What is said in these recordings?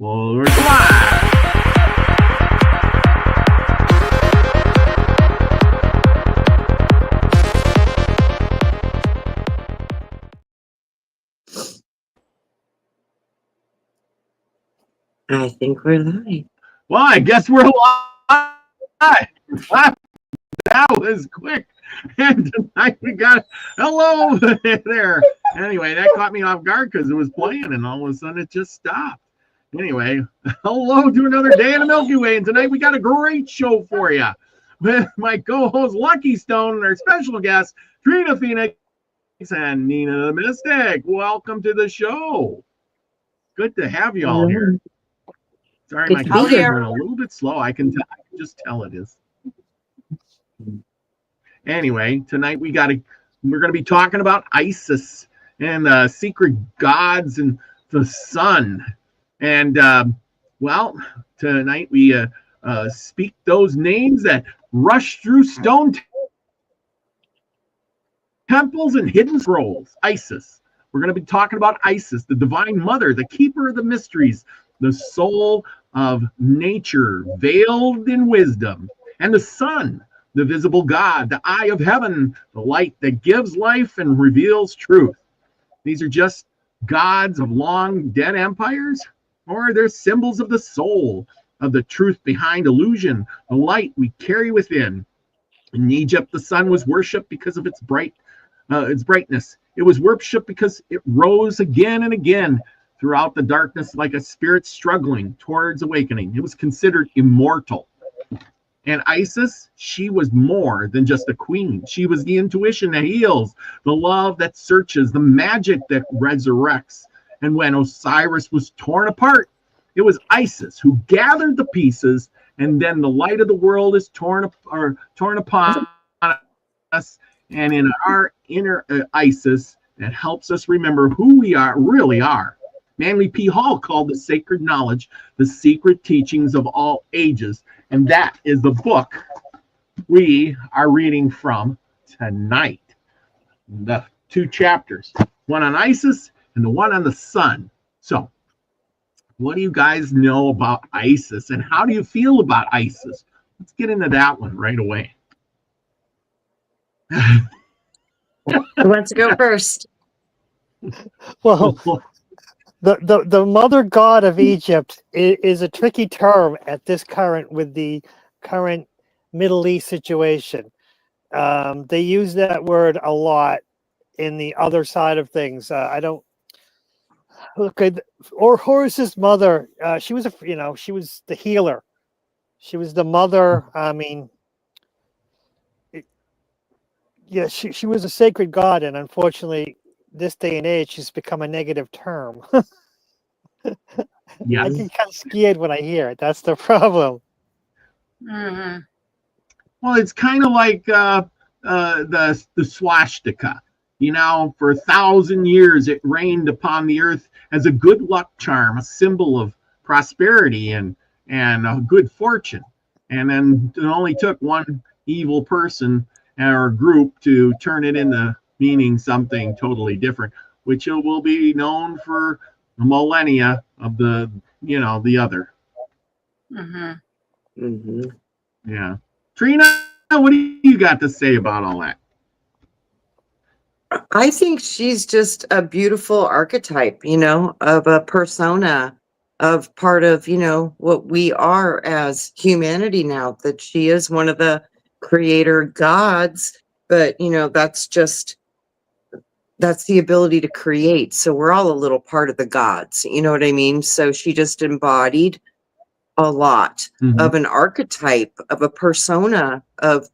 Well, we're live. I think we're live. Well, I guess we're live. That was quick. And tonight we got hello there. Anyway, that caught me off guard because it was playing and all of a sudden it just stopped. Anyway, hello to another day in the Milky Way. And tonight we got a great show for you. With my co-host Lucky Stone and our special guest, Trina Phoenix and Nina the Mystic. Welcome to the show. Good to have you all here. Sorry, my computer's running a little bit slow. I can just tell it is. Anyway, tonight we're gonna be talking about Isis and secret gods and the sun. And well, tonight we speak those names that rush through stone temples and hidden scrolls. Isis. We're gonna be talking about Isis, the divine mother, the keeper of the mysteries, the soul of nature, veiled in wisdom, and the sun, the visible God, the eye of heaven, the light that gives life and reveals truth. These are just gods of long dead empires, or they're symbols of the soul, of the truth behind illusion, the light we carry within. In Egypt, the sun was worshipped because of its brightness. It was worshipped because it rose again and again throughout the darkness like a spirit struggling towards awakening. It was considered immortal. And Isis, she was more than just a queen. She was the intuition that heals, the love that searches, the magic that resurrects. And when Osiris was torn apart, it was Isis who gathered the pieces, and then the light of the world is torn upon us. And in our inner Isis, that helps us remember who we really are. Manly P. Hall called the sacred knowledge the secret teachings of all ages. And that is the book we are reading from tonight. The two chapters, one on Isis and the one on the sun. So, what do you guys know about Isis and how do you feel about Isis? Let's get into that one right away. Who wants to go first? Well, the mother god of Egypt is a tricky term at this with the current Middle East situation. They use that word a lot in the other side of things. I don't look at Horus's mother. She was she was the healer. She was the mother. I mean, yeah, she was a sacred god, and unfortunately, this day and age, she's become a negative term. Yes. I get kind of scared when I hear it. That's the problem. Mm-hmm. Well, it's kind of like the swastika. You know, for 1,000 years, it reigned upon the earth as a good luck charm, a symbol of prosperity and good fortune. And then it only took one evil person or group to turn it into meaning something totally different, which will be known for millennia of the other. Mm-hmm. Mm-hmm. Yeah. Trina, what do you got to say about all that? I think she's just a beautiful archetype, of a persona, of part of, what we are as humanity now, that she is one of the creator gods, but, that's the ability to create. So we're all a little part of the gods, you know what I mean? So she just embodied a lot of an archetype, of a persona of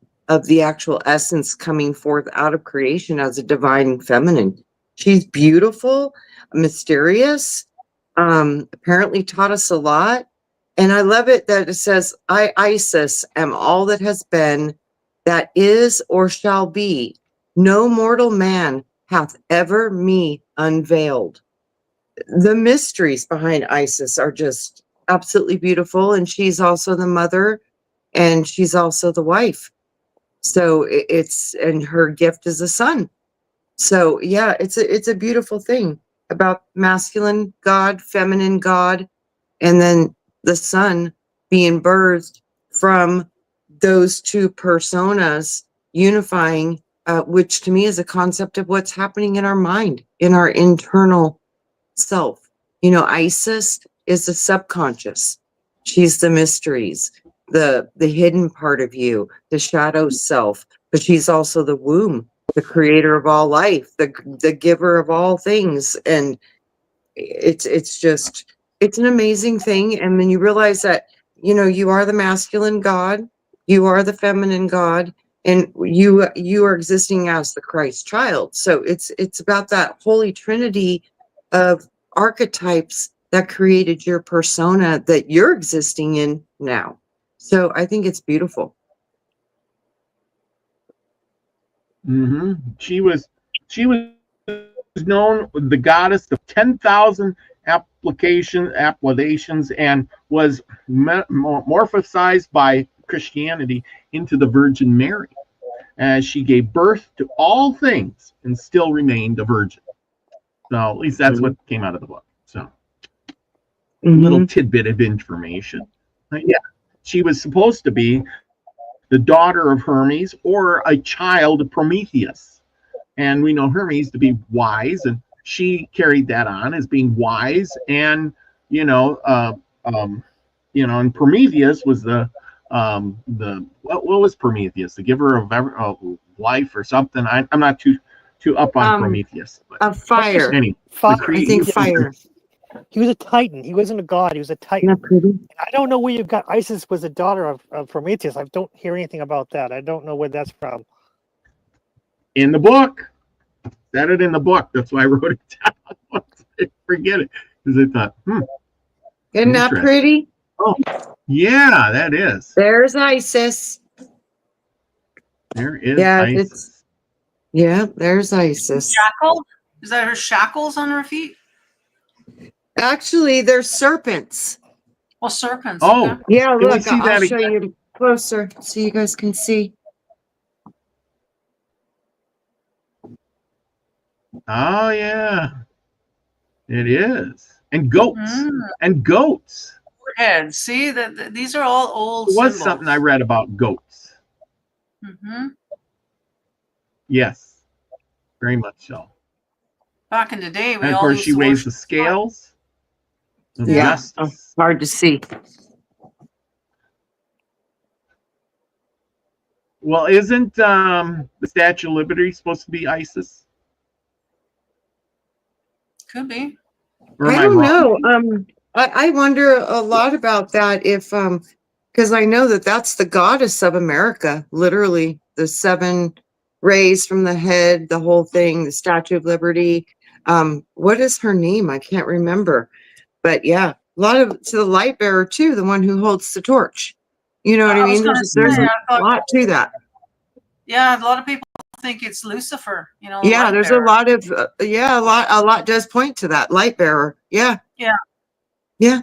the actual essence coming forth out of creation as a divine feminine. She's beautiful, mysterious, apparently taught us a lot. And I love it that it says, I, Isis, am all that has been, that is or shall be. No mortal man hath ever me unveiled. The mysteries behind Isis are just absolutely beautiful. And she's also the mother, and she's also the wife. So and her gift is a son. So yeah, it's a beautiful thing about masculine God, feminine God, and then the son being birthed from those two personas unifying, which to me is a concept of what's happening in our mind, in our internal self. You know, Isis is the subconscious. She's the mysteries, the hidden part of you, the shadow self, but she's also the womb, the creator of all life, the giver of all things. And it's an amazing thing. And when you realize that, you know, you are the masculine God, you are the feminine God, and you are existing as the Christ child. So it's about that holy trinity of archetypes that created your persona that you're existing in now. So I think it's beautiful. She was known the goddess of 10,000 appellations, and was morphosized by Christianity into the Virgin Mary, as she gave birth to all things and still remained a virgin. So at least that's what came out of the book. So a little tidbit of information. Yeah, she was supposed to be the daughter of Hermes or a child of Prometheus. And we know Hermes to be wise, and she carried that on as being wise. And and Prometheus was the what was Prometheus? The giver of life or something. I'm not too up on Prometheus. But fire. Anyway, I think fire. He was a titan. He wasn't a god. He was a titan. I don't know where you got Isis was a daughter of Prometheus. I don't hear anything about that. I don't know where that's from. In the book. Said it in the book. That's why I wrote it down. I forget it. Because I thought, Isn't that pretty? Oh, yeah, that is. There's Isis. There is Isis. There's Isis. Shackled? Is that her shackles on her feet? Actually, they're serpents. Well, serpents. Oh, okay. Yeah, look, I'll show you closer so you guys can see. Oh, yeah. It is. And goats. And goats. Heads. See, that these are all old It was symbols. something I read about goats. Yes. Very much so. Back in the day, we And of all course, used she to weighs worship the scales. Of Yeah, justice. hard to see. Well, isn't the Statue of Liberty supposed to be Isis? Could be. Or am I don't wrong? know. I wonder a lot about that if because I know that that's the goddess of America, literally the 7 rays from the head, the whole thing, the Statue of Liberty. What is her name? I can't remember. But yeah, a lot of to the light bearer too, the one who holds the torch. You know what I mean? There's a lot to that. Yeah, a lot of people think it's Lucifer. You know. Yeah, there's a lot of a lot does point to that light bearer. Yeah. Yeah.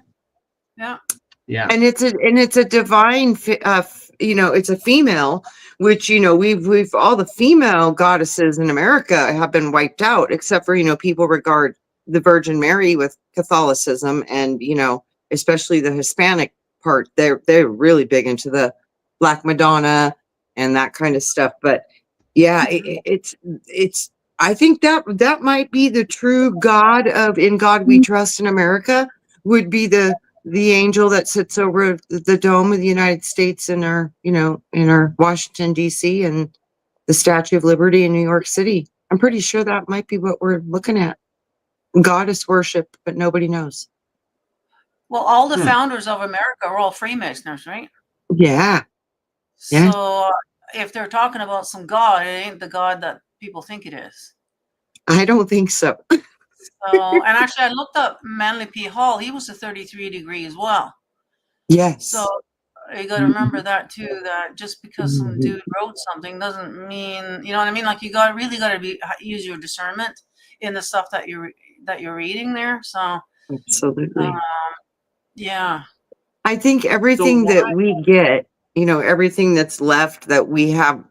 And it's a divine, it's a female, which, we've all the female goddesses in America have been wiped out, except for, people regard the Virgin Mary with Catholicism and, especially the Hispanic part. They're really big into the Black Madonna and that kind of stuff. But yeah, it's I think that might be the true God of In God We Trust in America would be the angel that sits over the dome of the United States in our Washington, D.C. and the Statue of Liberty in New York City. I'm pretty sure that might be what we're looking at. Goddess worship, but nobody knows. Well, all the founders of America are all Freemasons, right? Yeah. So if they're talking about some God, it ain't the God that people think it is. I don't think so. So, and actually, I looked up Manly P. Hall. He was a 33 degree as well. Yes. So you got to remember that too. That just because some dude wrote something doesn't mean, you know what I mean. Like you really got to use your discernment in the stuff that you're reading there. So absolutely. Yeah. I think everything that we get, everything that's left that we have,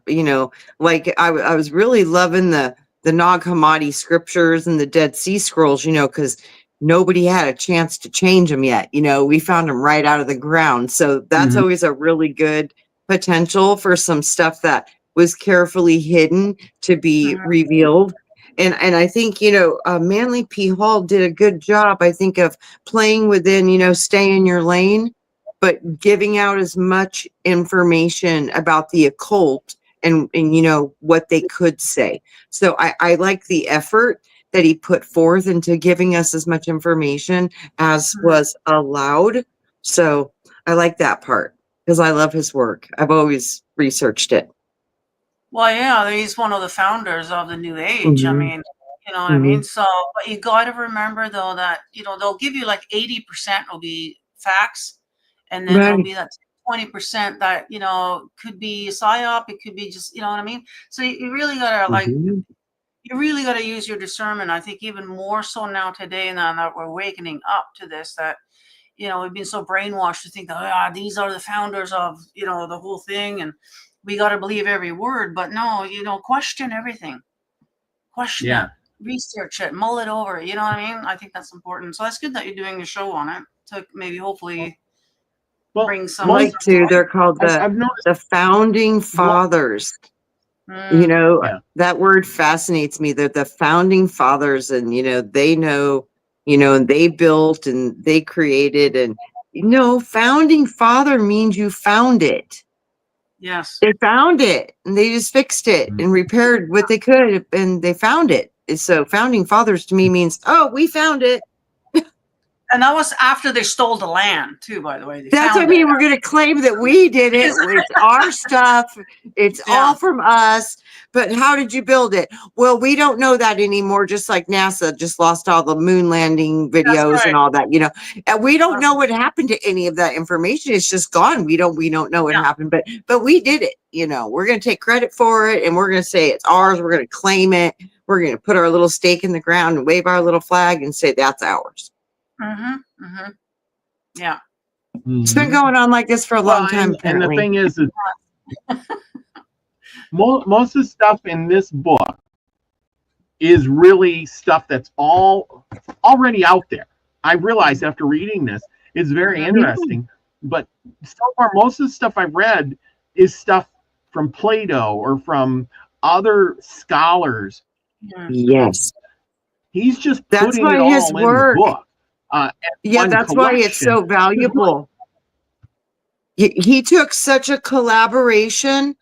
like I was really loving the Nag Hammadi scriptures and the Dead Sea Scrolls, because nobody had a chance to change them yet. You know, we found them right out of the ground. So that's always a really good potential for some stuff that was carefully hidden to be revealed. And I think, you know, Manly P. Hall did a good job, I think, of playing within, you know, stay in your lane, but giving out as much information about the occult and you know, what they could say. So I like the effort that he put forth into giving us as much information as was allowed. So I like that part because I love his work. I've always researched it. Well, yeah, he's one of the founders of the New Age. I mean, you know what I mean? So, but you got to remember, though, that, you know, they'll give you like 80% will be facts. And then there'll be that 20% that, you know, could be psyop. It could be just, you know what I mean? So you really got to like, you really got to use your discernment. I think even more so now today, now that we're wakening up to this, that, you know, we've been so brainwashed to think that these are the founders of, you know, the whole thing. And we got to believe every word, but no, you know, question everything. Question it, research it, mull it over. You know what I mean? I think that's important. So that's good that you're doing a show on it to maybe hopefully bring some. Like to, they're called the founding fathers. You know, that word fascinates me. They're the founding fathers, and you know, and they built and they created, and you know, founding father means you found it. Yes. They found it and they just fixed it and repaired what they could and they found it. So founding fathers to me means, oh, we found it. And that was after they stole the land too, by the way. That's what I mean. We're going to claim that we did it. It's our stuff. It's all from us. But how did you build it? Well, we don't know that anymore. Just like NASA just lost all the moon landing videos and all that, you know, and we don't know what happened to any of that information. It's just gone. We don't know what happened, but we did it. You know, we're going to take credit for it and we're going to say it's ours. We're going to claim it. We're going to put our little stake in the ground and wave our little flag and say that's ours. Yeah. It's been going on like this for a long time. And the thing is most of the stuff in this book is really stuff that's already out there. I realize after reading this, it's very interesting. But so far, most of the stuff I've read is stuff from Plato or from other scholars. Yes. He's just that's putting why it all his in work. the book. That's why it's so valuable. He took such a collaboration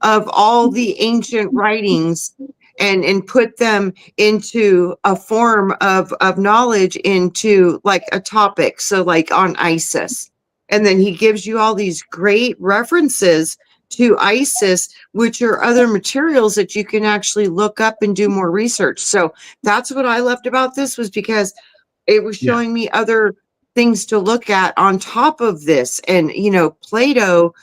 of all the ancient writings and put them into a form of knowledge into like a topic. So like on Isis. And then he gives you all these great references to Isis, which are other materials that you can actually look up and do more research. So that's what I loved about this, was because it was showing me other things to look at on top of this. And, you know, Plato,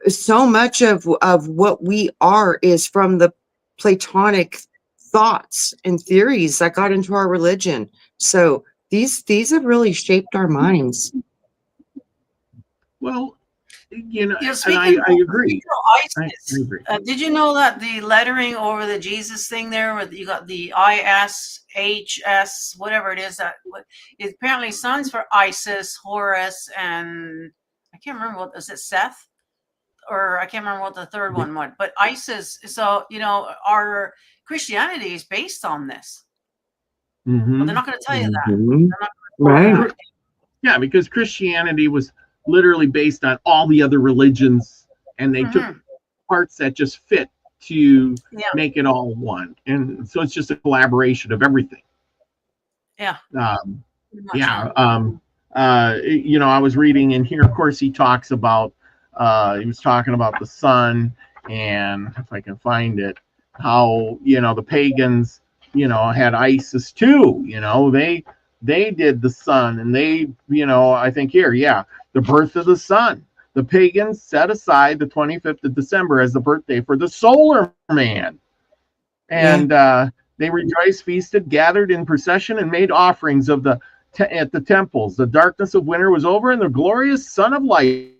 so much of what we are is from the Platonic thoughts and theories that got into our religion. So these have really shaped our minds. Well, you know, and I agree. ISIS, I agree. Did you know that the lettering over the Jesus thing there, where you got the IS, HS, whatever it is, that it apparently stands for Isis, Horus, and I can't remember what, is it Seth? Or I can't remember what the third one was, but Isis. So, you know, our Christianity is based on this. But they're not going to tell you that. Right. Yeah, because Christianity was literally based on all the other religions, and they took parts that just fit to make it all one. And so it's just a collaboration of everything. Yeah. You know, I was reading in here, of course, he talks about, he was talking about the sun, and if I can find it, how, you know, the pagans, you know, had Isis too. You know, they did the sun, and they, you know, I think here, the birth of the sun. The pagans set aside the 25th of December as the birthday for the solar man. And they rejoiced, feasted, gathered in procession, and made offerings of at the temples. The darkness of winter was over, and the glorious sun of light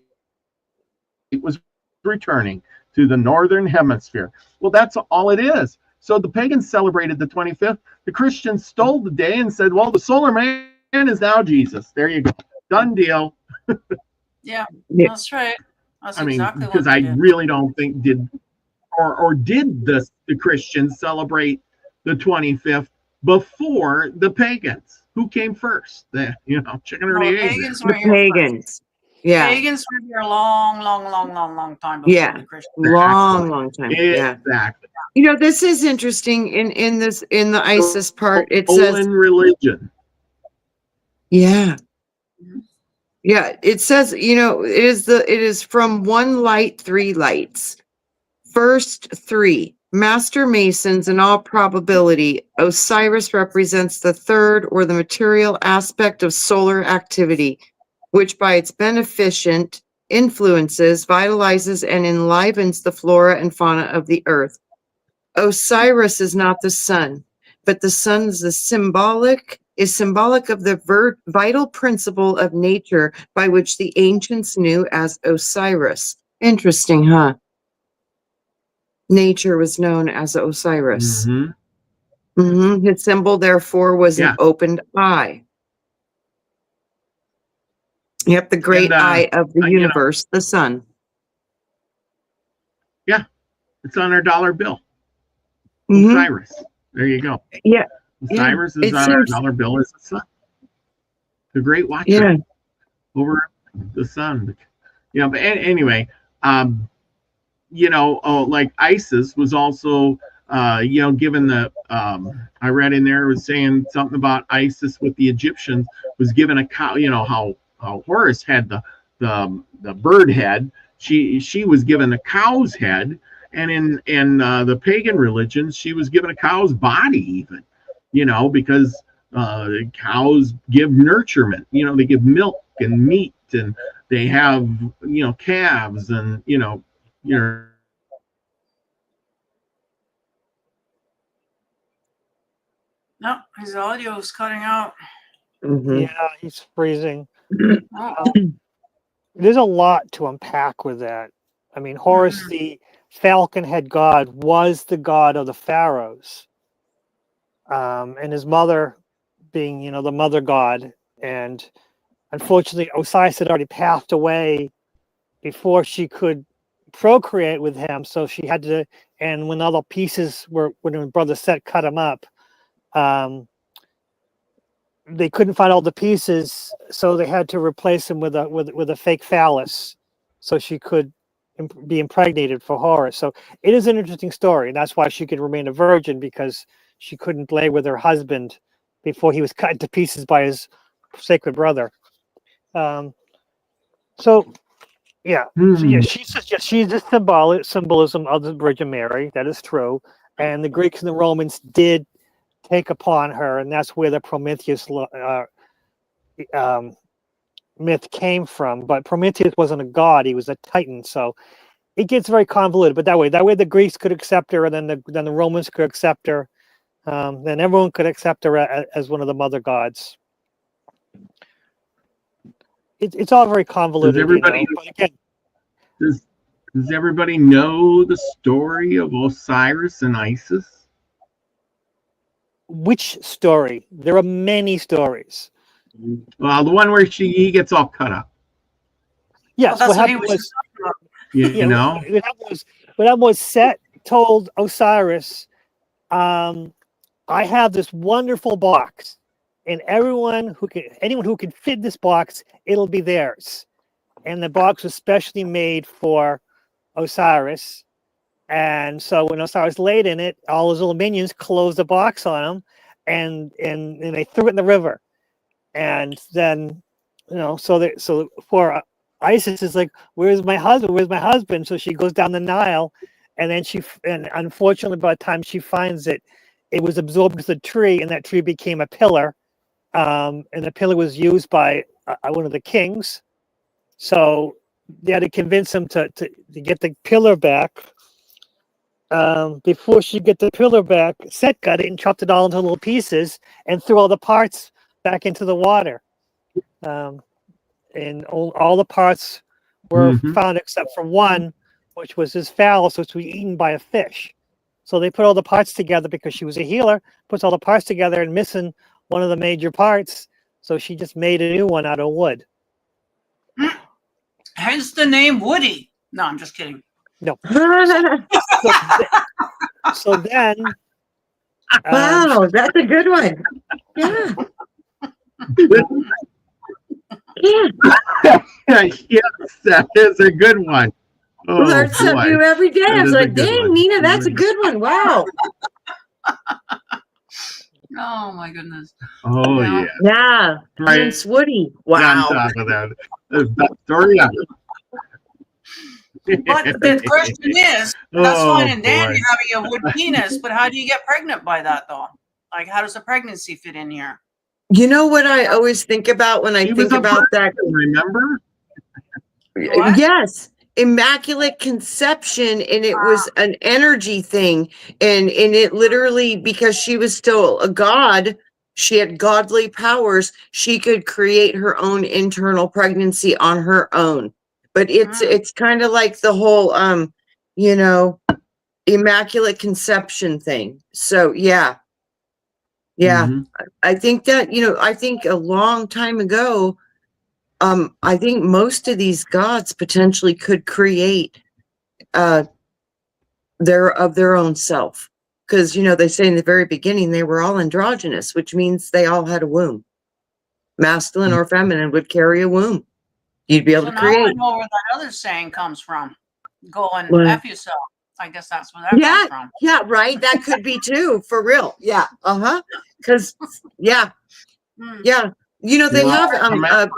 was returning to the northern hemisphere. Well, that's all it is. So the pagans celebrated the 25th. The Christians stole the day and said, well, the solar man is now Jesus. There you go. Done deal. Yeah, Yeah. that's right. That's I mean, exactly what because they I did. really don't think did the Christians celebrate the 25th before the pagans? Who came first? The chicken or No, the the egg? pagans The were here first. pagans. Yeah. Pagans were here a long time before Yeah. the Christians. Long time. Yeah. Exactly. This is interesting in the Isis part. It says, Stolen religion. yeah. Mhm. Yeah, it says, it is from one light, three lights. First three, master masons. In all probability, Osiris represents the third or the material aspect of solar activity, which by its beneficent influences vitalizes and enlivens the flora and fauna of the earth. Osiris is not the sun, but the sun is symbolic of the vital principle of nature by which the ancients knew as Osiris. Interesting, huh? Nature was known as Osiris. Mm-hmm. His symbol, therefore, was an Yeah. opened eye. Yep, the great eye of the universe, the sun. Yeah, it's on our dollar bill. Mhm. Osiris. There you go. Yeah. Osiris is It on our seems- dollar bill as the sun. The great watcher Yeah. over the sun. But anyway, like Isis was also, given the, I read in there, it was saying something about Isis with the Egyptians was given a cow, how Horus had the bird head. She was given a cow's head, and in the pagan religions, she was given a cow's body even, because cows give nurturement, they give milk and meat, and they have, calves and, No, his audio is cutting out. Mhm. Yeah, he's freezing. Oh, There's a lot to unpack with that. I mean, Horus, the falcon head god, was the god of the pharaohs, and his mother being, the mother god. And unfortunately, Osiris had already passed away before she could procreate with him. So she had to, and when all the pieces when her brother Set cut him up, they couldn't find all the pieces, so they had to replace him with a fake phallus, so she could be impregnated for Horus. So it is an interesting story, and that's why she could remain a virgin, because she couldn't lay with her husband before he was cut into pieces by his sacred brother. So yeah, she's the symbolism of the Virgin Mary. That is true, and the Greeks and the Romans did take upon her, and that's where the Prometheus myth came from. But Prometheus wasn't a god; he was a titan. So it gets very convoluted. But that way the Greeks could accept her, and then the Romans could accept her. Then everyone could accept her as one of the mother gods. It's all very convoluted. But again, does everybody know the story of Osiris and Isis? Which story? There are many stories. Well, the one where he gets all cut up. Yes, well, that's what what he happened was. what happened was Set told Osiris, I have this wonderful box, and anyone who can fit this box, it'll be theirs. And the box was specially made for Osiris. And so when Osiris laid in it, all his little minions closed the box on him, and they threw it in the river. And then, so for Isis is like, where's my husband? Where's my husband? So she goes down the Nile, and then and unfortunately, by the time she finds it, it was absorbed into the tree, and that tree became a pillar. And the pillar was used by one of the kings. So they had to convince him to get the pillar back. Before she get the pillar back, Set got it and chopped it all into little pieces and threw all the parts back into the water. And all the parts were found except for one, which was his phallus, which was eaten by a fish. So they put all the parts together because she was a healer, puts all the parts together, and missing one of the major parts, So she just made a new one out of wood. Hence the name Woody. No, I'm just kidding. No. So then. Wow, that's a good one. Yeah. Yes, that is a good one. Oh, Learn something boy. new every day. That I was is a like, good dang, one. Nina, that's a good one. Wow. Oh my goodness. Oh, Yeah. yeah. Yeah. Right Prince Woody. on Wow. top of that. Best story ever. But the question is, that's Oh, fine and dandy boy. having a wood penis, but how do you get pregnant by that though? Like, how does a pregnancy fit in here? You know what I always think about when I He was think a about that? virgin, remember? What? Yes. Immaculate conception, and it was an energy thing, and it literally, because she was still a god, she had godly powers, she could create her own internal pregnancy on her own. But it's kind of like the whole you know, immaculate conception thing. So yeah. Mhm. I think that, you know, I think a long time ago, I think most of these gods potentially could create their own self, because, you know, they say in the very beginning they were all androgynous, which means they all had a womb, masculine or feminine would carry a womb. You'd be able So to now I create. know where that other saying comes from. Go and What? F yourself. I guess that's where that comes from. Yeah, right. That could be too, for real. Yeah, because yeah, you know, they We're all have hermaphrodites.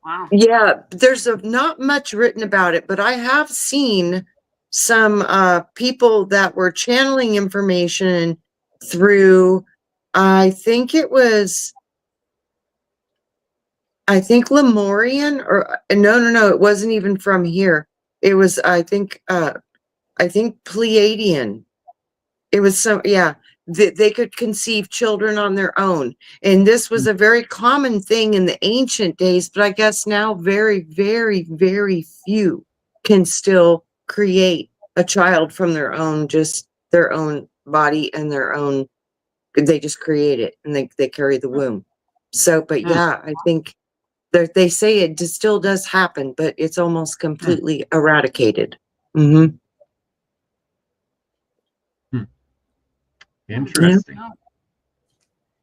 Wow. yeah, there's not much written about it, but I have seen some people that were channeling information through, I think Lemurian, or no, it wasn't even from here. It was, I think Pleiadian. It was some, yeah, they could conceive children on their own. And this was a very common thing in the ancient days, but I guess now very, very, very few can still create a child from their own, just their own body and their own, they just create it and they carry the womb. So, but yeah, I think they say it still does happen, but it's almost completely eradicated. Mm-hmm. Interesting.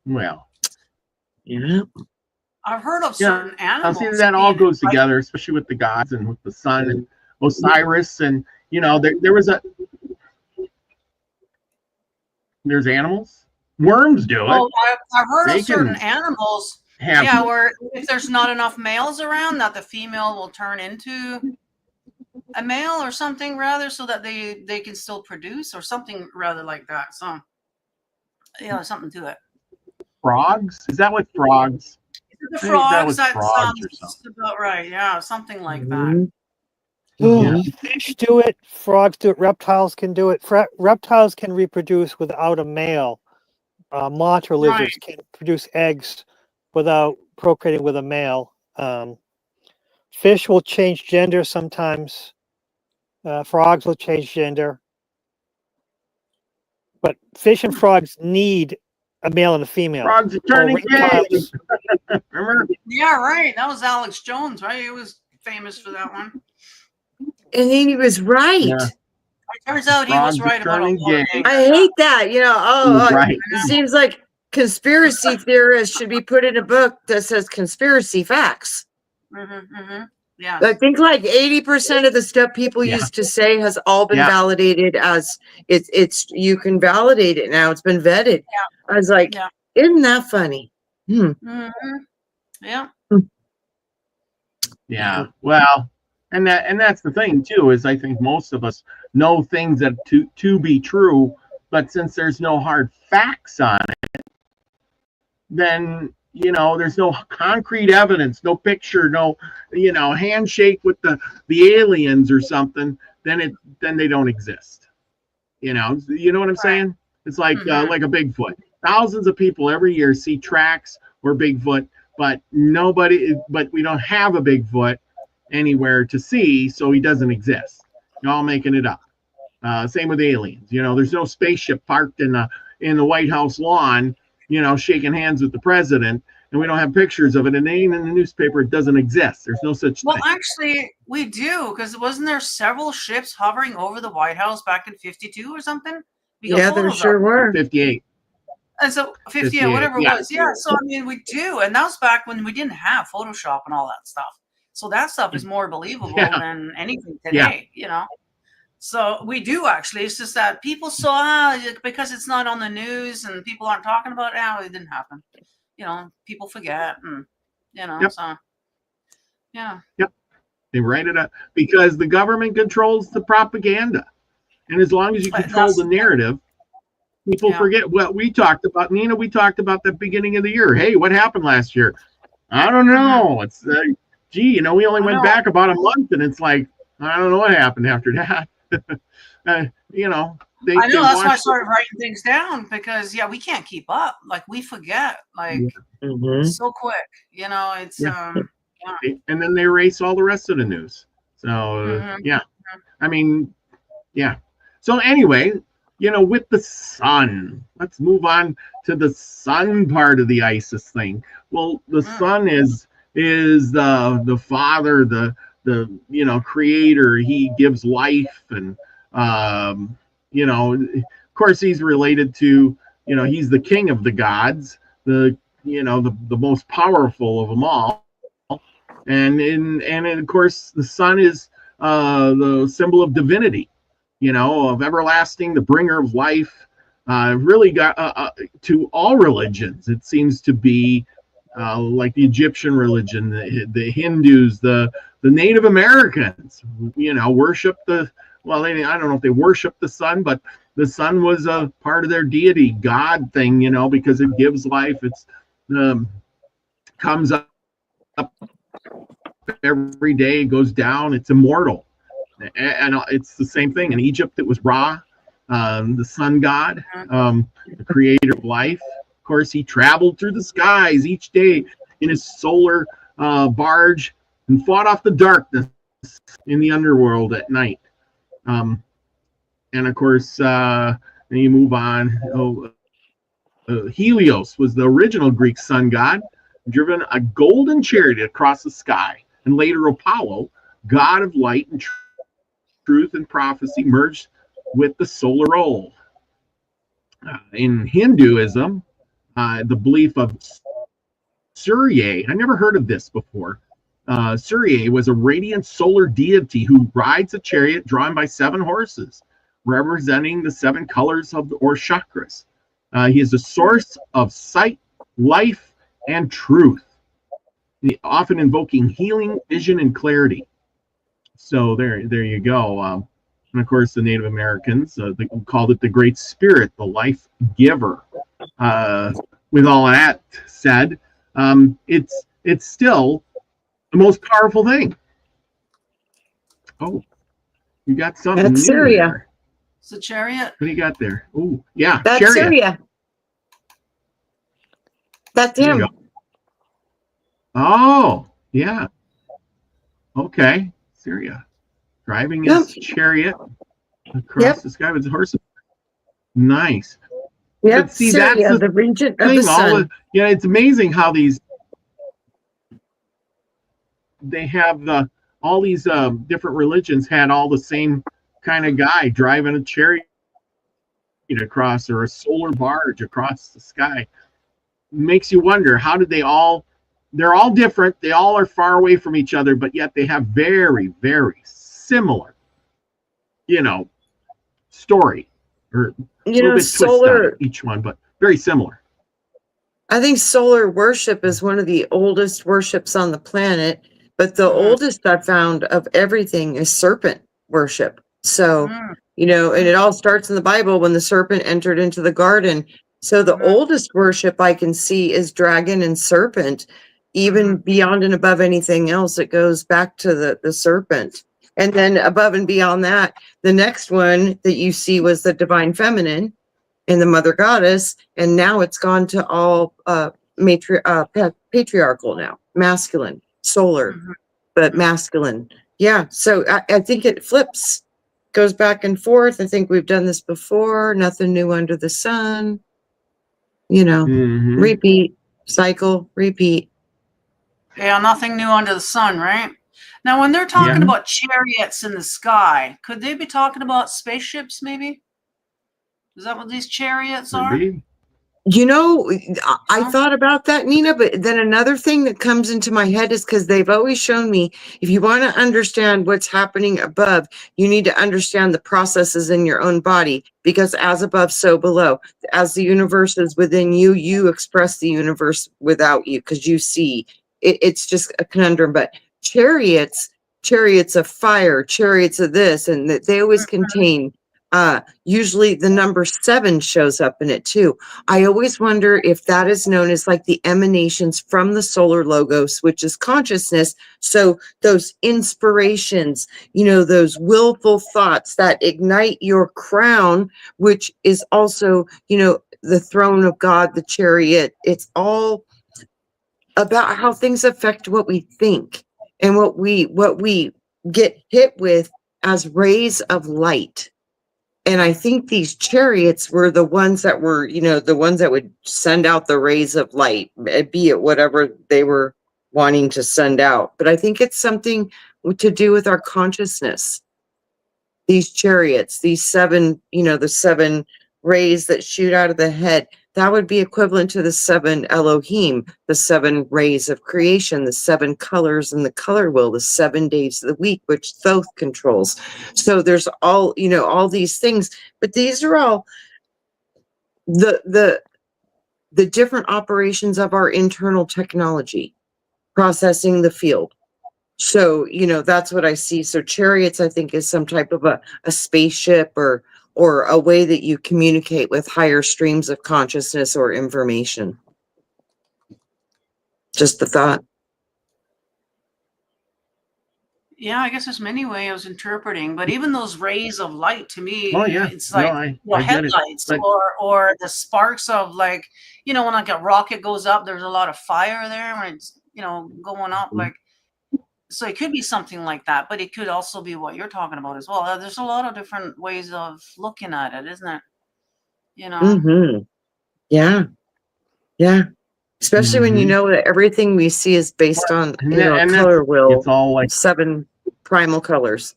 Well, Yeah. I've heard of yeah, certain animals. see, that all being goes together, especially with the gods and with the sun and Osiris, and you know, there's animals. Worms do it. Well, I've heard They of certain can animals, have where if there's not enough males around, that the female will turn into a male or something rather, so that they can still produce or something rather like that. So yeah, something to it. frogs. Is that what frogs? The I think that was frogs, that frogs or sounds something. about right. Yeah, something like Mm-hmm. that. Fish do it, frogs do it, reptiles can do it. Reptiles can reproduce without a male. Moths or lizards can produce eggs without procreating with a male. Fish will change gender sometimes. Frogs will change gender. But fish and frogs need a male and a female. Frogs are turning gay. Remember? Yeah, right. That was Alex Jones, right? He was famous for that one. And then he was right. Yeah. It turns out he was right about a turning lot of gay. things. I hate that. You know, Right. it seems like conspiracy theorists should be put in a book that says conspiracy facts. Yeah. I think like 80% of the stuff people used to say has all been validated as it's you can validate it now. It's been vetted. I was like, isn't that funny? Yeah. Yeah. Well, and that's the thing too, is I think most of us know things that to be true, but since there's no hard facts on it, then you know there's no concrete evidence, no picture, no handshake with the aliens or something, then they don't exist. You know what I'm saying? It's like a Bigfoot. Thousands of people every year see tracks or Bigfoot, but we don't have a Bigfoot anywhere to see, so he doesn't exist. You're all making it up. Same with aliens. There's no spaceship parked in the White House lawn shaking hands with the president, and we don't have pictures of it, and it ain't in the newspaper. It doesn't exist. There's no such Well, thing. actually, we do, because wasn't there several ships hovering over the White House back in 52 or something? We got Yeah, there photos sure of it. were. 58. And so 58, 58, whatever yeah. it was. Yeah, so I mean, we do. And that was back when we didn't have Photoshop and all that stuff. So that stuff is more believable Yeah. than anything today, So we do actually. It's just that people saw because it's not on the news and people aren't talking about it. It didn't happen. People forget, and Yep. so yeah. Yep. They write it up because the government controls the propaganda, and as long as you control the narrative, people forget what we talked about. Nina, we talked about the beginning of the year. Hey, what happened last year? I don't know. It's we only went back about a month, and it's like I don't know what happened after that. I know that's why I started writing things down because we can't keep up. Like we forget, so quick. It's and then they erase all the rest of the news. So I mean, So anyway, with the sun, let's move on to the sun part of the Isis thing. Well, the sun is the father, the creator. He gives life, and of course he's related to he's the king of the gods, the most powerful of them all, and of course the sun is the symbol of divinity, of everlasting, the bringer of life. Really got to all religions. It seems to be like the Egyptian religion, the Hindus, the Native Americans, worship I don't know if they worship the sun, but the sun was a part of their deity, God thing, because it gives life. It's comes up every day, goes down. It's immortal, and it's the same thing in Egypt. It was Ra, the sun god, the creator of life. Of course, he traveled through the skies each day in his solar barge and fought off the darkness in the underworld at night. And of course, then you move on. Helios was the original Greek sun god, driven a golden chariot across the sky. And later Apollo, god of light and truth and prophecy, merged with the solar role. In Hinduism, the belief of Surya, I never heard of this before. Surya was a radiant solar deity who rides a chariot drawn by 7 horses, representing the 7 colors or chakras. He is a source of sight, life, and truth, often invoking healing, vision, and clarity. So there you go. And of course, the Native Americans they called it the Great Spirit, the life giver. With all of that said, it's still the most powerful thing. Oh, you got something That's new Syria. there. It's a chariot. What do you got there? Oh, yeah, That's chariot. Syria. That's There you him. go. Oh, yeah. Okay, Syria. Driving his chariot across the sky with his horses. Nice. Yep, But see, Syria, that's the regent of the sun. It's amazing how they have all these different religions had all the same kind of guy driving a chariot across, or a solar barge across the sky. Makes you wonder, how did they're all different, they all are far away from each other, but yet they have very, very similar story, or a little bit solar, twist on each one, but very similar. I think solar worship is one of the oldest worships on the planet, but the oldest I found of everything is serpent worship. So, and it all starts in the Bible when the serpent entered into the garden. So the oldest worship I can see is dragon and serpent, even beyond and above anything else. It goes back to the serpent. And then above and beyond that, the next one that you see was the divine feminine and the mother goddess. And now it's gone to all patriarchal now, masculine, solar, but masculine. Yeah. So I think it flips, goes back and forth. I think we've done this before. Nothing new under the sun. you know, Mhm. repeat, cycle, repeat. Yeah, nothing new under the sun, right? Now, when they're talking Yeah. about chariots in the sky, could they be talking about spaceships, maybe? Is that what these chariots Could are? be. You know, I Huh? thought about that, Nina, but then another thing that comes into my head is because they've always shown me if you want to understand what's happening above, you need to understand the processes in your own body, because as above, so below. As the universe is within you, you express the universe without you because you see it, it's just a conundrum. But chariots, chariots of fire, chariots of this, and that they always contain usually the number 7 shows up in it too. I always wonder if that is known as like the emanations from the solar logos, which is consciousness. So those inspirations, you know, those willful thoughts that ignite your crown, which is also, you know, the throne of God, the chariot. It's all about how things affect what we think and what we get hit with as rays of light. And I think these chariots were the ones that were, you know, the ones that would send out the rays of light, be it whatever they were wanting to send out. But I think it's something to do with our consciousness. These chariots, these 7, you know, the 7 rays that shoot out of the head, that would be equivalent to the 7 Elohim, the 7 rays of creation, the 7 colors in the color wheel, the 7 days of the week, which Thoth controls. So there's all, you know, all these things, but these are all the different operations of our internal technology processing the field. So, you know, that's what I see. So chariots, I think, is some type of a spaceship or a way that you communicate with higher streams of consciousness or information. Just the thought. Yeah, I guess there's many ways I was interpreting, but even those rays of light to me, Oh yeah. it's No, like I get it. headlights But or the sparks of, like, you know, when like a rocket goes up, there's a lot of fire there when it's, you know, going up, like, so it could be something like that, but it could also be what you're talking about as well. There's a lot of different ways of looking at it, isn't it? You know? Mm-hmm. Yeah. Yeah. Especially when you know that everything we see is based on, you know, a and color wheel, it's all like 7 primal colors,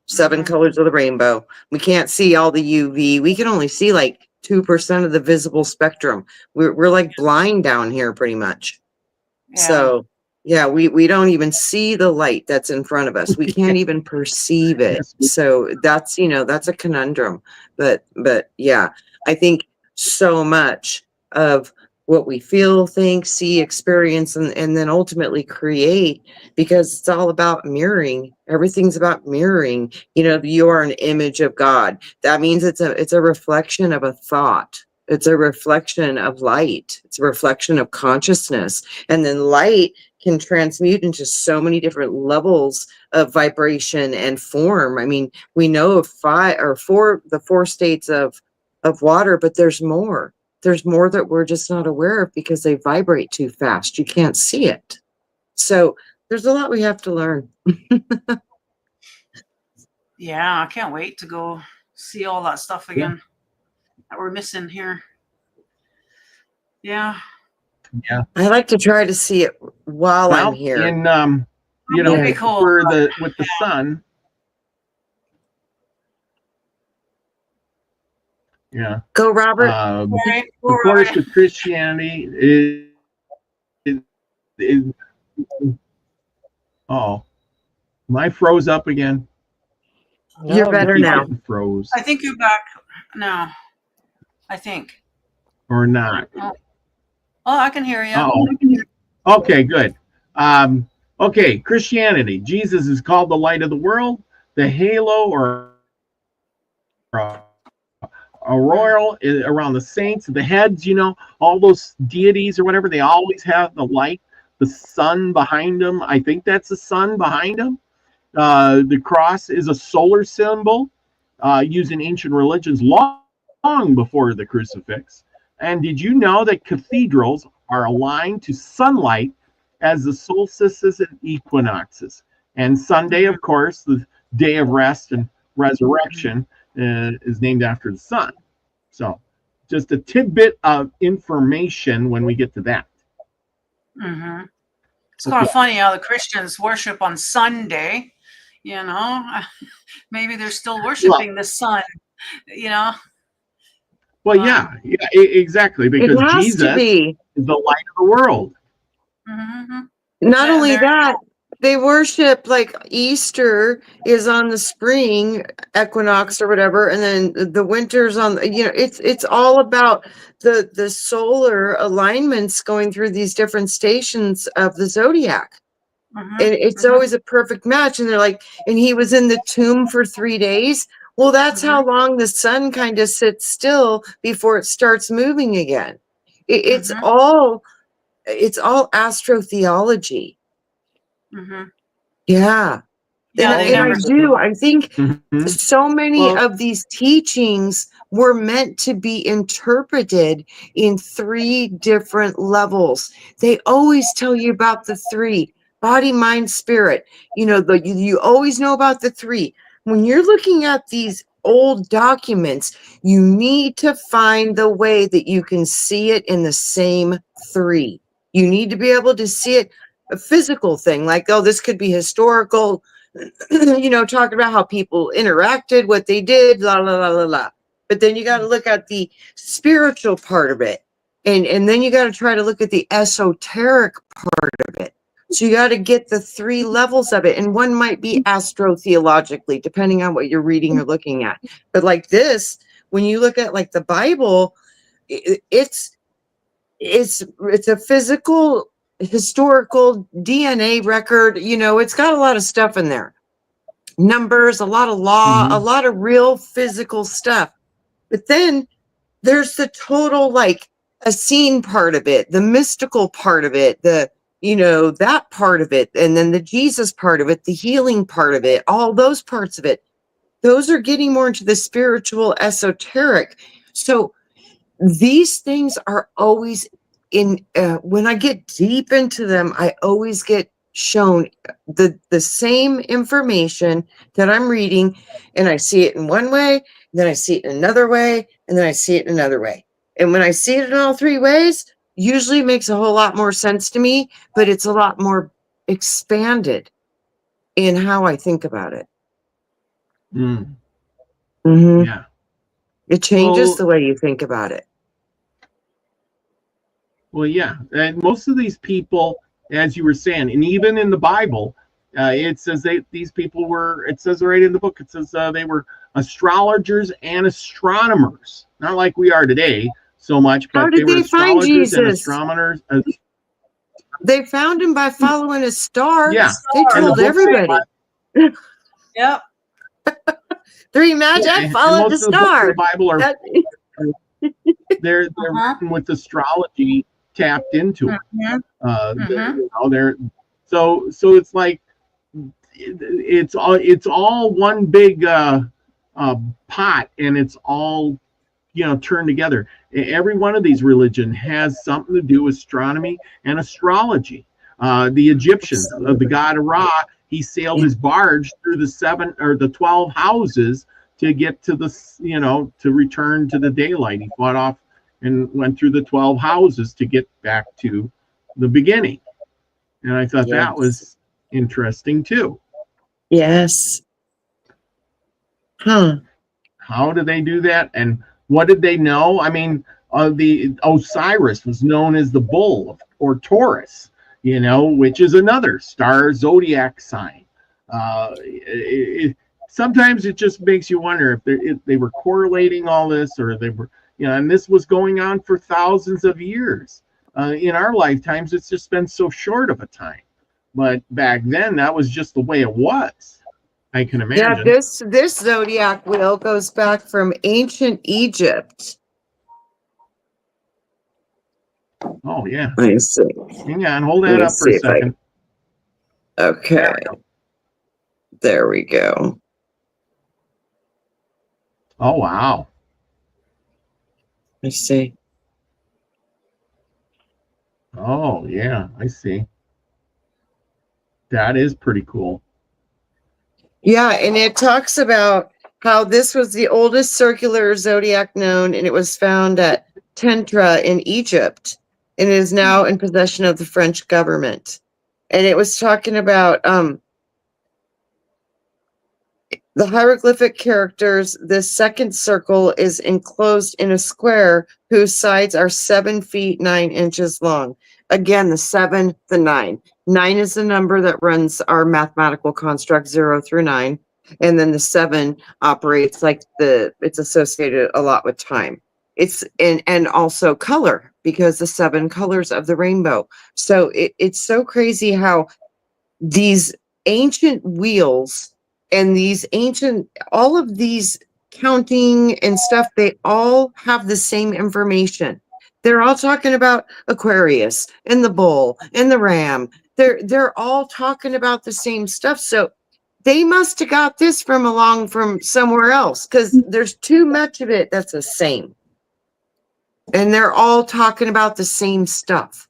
7 Mhm. colors of the rainbow. We can't see all the UV. We can only see like 2% of the visible spectrum. We're like blind down here pretty much. Yeah. So yeah, we don't even see the light that's in front of us. We can't even perceive it. So that's, you know, that's a conundrum. But yeah, I think so much of what we feel, think, see, experience, and then ultimately create, because it's all about mirroring. Everything's about mirroring. You know, you are an image of God. That means it's a reflection of a thought. It's a reflection of light. It's a reflection of consciousness. And then light can transmute into so many different levels of vibration and form. I mean, we know of 5 or 4, the 4 states of water, but there's more. There's more that we're just not aware of because they vibrate too fast. You can't see it. So there's a lot we have to learn. Yeah, I can't wait to go see all that stuff again that we're missing here. Yeah. yeah. I like to try to see it while I'm here. In you know, That'd be cool. for with the sun. Yeah. Go, Robert. Right. Of course, with Christianity is oh, am I froze up again? You're better Keep now. getting froze I think you're back now. I think. or not? Oh, I can hear you. Oh, okay, good. Okay, Christianity. Jesus is called the light of the world, the halo or aureole around the saints, the heads, you know, all those deities or whatever, they always have the light, the sun behind them. I think that's the sun behind them. The cross is a solar symbol used in ancient religions long before the crucifix. And did you know that cathedrals are aligned to sunlight as the solstices and equinoxes? And Sunday, of course, the day of rest and resurrection, is named after the sun. So just a tidbit of information when we get to that. Mm-hmm. It's kind of funny how the Christians worship on Sunday. You know, maybe they're still worshiping the sun. You know. Well, yeah, exactly, because It has to Jesus be. is the light of the world. Mm-hmm. Not Yeah, only they're- that, they worship like Easter is on the spring equinox or whatever, and then the winter's on. It's all about the solar alignments going through these different stations of the zodiac. Mhm, And it's mhm, always a perfect match. And they're like, and he was in the tomb for 3 days. Well, that's how long the sun kind of sits still before it starts moving again. It's mhm, all astrotheology. mhm. Yeah. Yeah, they And I never. do. I think Mhm. so many Well- of these teachings were meant to be interpreted in 3 different levels. They always tell you about the 3: body, mind, spirit. You always know about the 3. When you're looking at these old documents, you need to find the way that you can see it in the same 3. You need to be able to see it, a physical thing, like, oh, this could be historical, talking about how people interacted, what they did, la la la la la. But then you got to look at the spiritual part of it, and then you got to try to look at the esoteric part of it. So you got to get the 3 levels of it, and one might be astrotheologically, depending on what you're reading or looking at. But like this, when you look at like the Bible, it's a physical, historical DNA record. It's got a lot of stuff in there, numbers, a lot of law, a lot of real physical stuff. But then there's the total, like, a scene part of it, the mystical part of it, that part of it, and then the Jesus part of it, the healing part of it, all those parts of it. Those are getting more into the spiritual, esoteric. So these things are always when I get deep into them, I always get shown the same information that I'm reading, and I see it in one way, then I see it in another way, and then I see it in another way. And when I see it in all 3 ways, usually it makes a whole lot more sense to me, but it's a lot more expanded in how I think about it. Mm. Mhm. Yeah. It changes Well- the way you think about it. Well, yeah, and most of these people, as you were saying, and even in the Bible, it says these people were. It says right in the book. It says they were astrologers and astronomers, not like we are today so much, How but did they were they find astrologers and Jesus? astronomers. They found him by following a star. Yeah, They And the told books of the everybody. Yep. 3 magic, and followed the most of the books of star. the Bible are That- they're Uh-huh. written with astrology tapped into it. Mhm. They're so it's like it's all one big pot, and it's all turned together. Every one of these religion has something to do with astronomy and astrology. The Egyptians, the god of Ra, he sailed his barge through the 12 houses to get to to return to the daylight. He fought off and went through the 12 houses to get back to the beginning. And I thought that Yes. was interesting too. Yes. Huh. How did they do that? And what did they know? I mean, the Osiris was known as the bull or Taurus, which is another star zodiac sign. Sometimes it just makes you wonder if they were correlating all this, or they were, and this was going on for thousands of years. In our lifetimes, it's just been so short of a time. But back then, that was just the way it was. I can imagine. Yeah, this zodiac wheel goes back from ancient Egypt. Oh, yeah. Let me see. Hang on, hold Let that me up for a see if I- second. Okay. There we go. Oh, wow. Let's see. Oh, yeah, I see. That is pretty cool. Yeah, and it talks about how this was the oldest circular zodiac known, and it was found at Tentra in Egypt, and is now in possession of the French government. And it was talking about the hieroglyphic characters. The second circle is enclosed in a square whose sides are 7 feet 9 inches long. Again, the 7, the 9. 9 is the number that runs our mathematical construct 0 through 9. And then the 7 operates like it's associated a lot with time. It's and also color, because the 7 colors of the rainbow. So it's so crazy how these ancient wheels and these ancient, all of these counting and stuff, they all have the same information. They're all talking about Aquarius and the bull and the ram. They're all talking about the same stuff. So they must have got this from somewhere else, because there's too much of it that's the same. And they're all talking about the same stuff.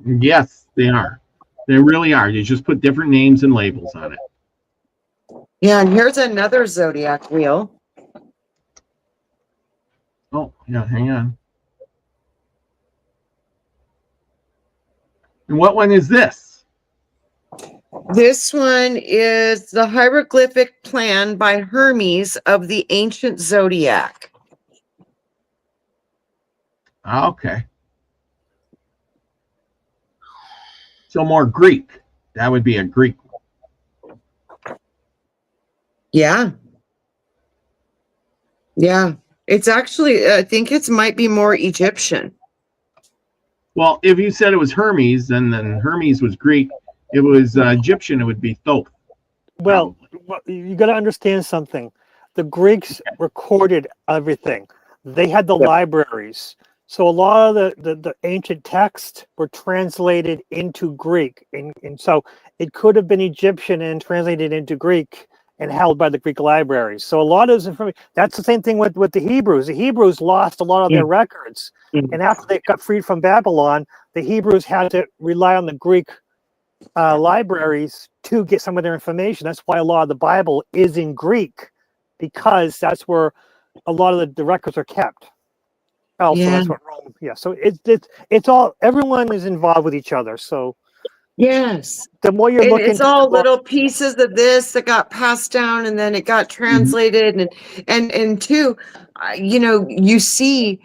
Yes, they are. They really are. They just put different names and labels on it. Yeah, and here's another zodiac wheel. Oh, yeah, hang on. And what one is this? This one is the hieroglyphic plan by Hermes of the ancient zodiac. Okay. So more Greek. That would be a Greek one. Yeah. Yeah. It's actually, I think it might be more Egyptian. Well, if you said it was Hermes, then Hermes was Greek. If it was Egyptian, it would be Thoth. Well, you got to understand something. The Greeks recorded everything. They had the libraries. So a lot of the ancient texts were translated into Greek. And so it could have been Egyptian and translated into Greek and held by the Greek libraries. So a lot of this information, that's the same thing with the Hebrews. The Hebrews lost a lot of their records. And after they got freed from Babylon, the Hebrews had to rely on the Greek libraries to get some of their information. That's why a lot of the Bible is in Greek, because that's where a lot of the records are kept. Also, that's what Rome. Yeah, so it's all, everyone is involved with each other. So yes, the more you're looking, it's all little pieces of this that got passed down, and then it got translated, and too, you know, you see,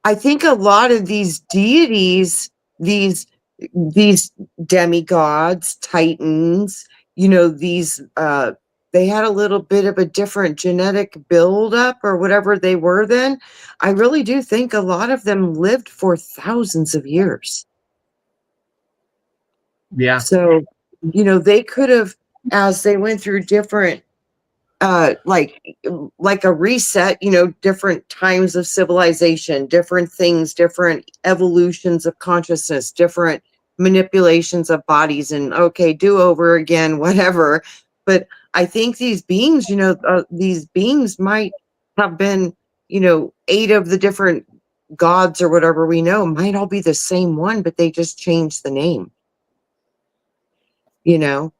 I think a lot of these deities, these demigods, titans, you know, these they had a little bit of a different genetic buildup or whatever they were then. I really do think a lot of them lived for thousands of years. Yeah. So, you know, they could have, as they went through different, like a reset, you know, different times of civilization, different things, different evolutions of consciousness, different manipulations of bodies, and okay, do over again, whatever. But I think these beings, you know, these beings might have been, you know, 8 of the different gods or whatever we know might all be the same one, but they just changed the name. You know,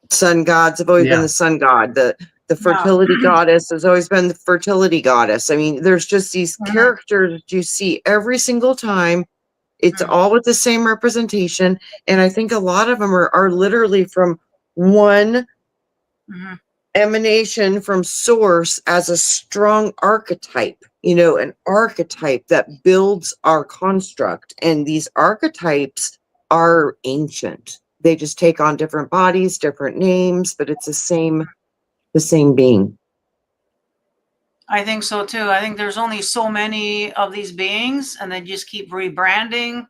sun gods have always been the sun god. The fertility goddess has always been the fertility goddess. I mean, there's just these characters that you see every single time. It's all with the same representation. And I think a lot of them are literally from one emanation from source as a strong archetype, you know, an archetype that builds our construct. And these archetypes are ancient. They just take on different bodies, different names, but it's the same being. I think so too. I think there's only so many of these beings, and they just keep rebranding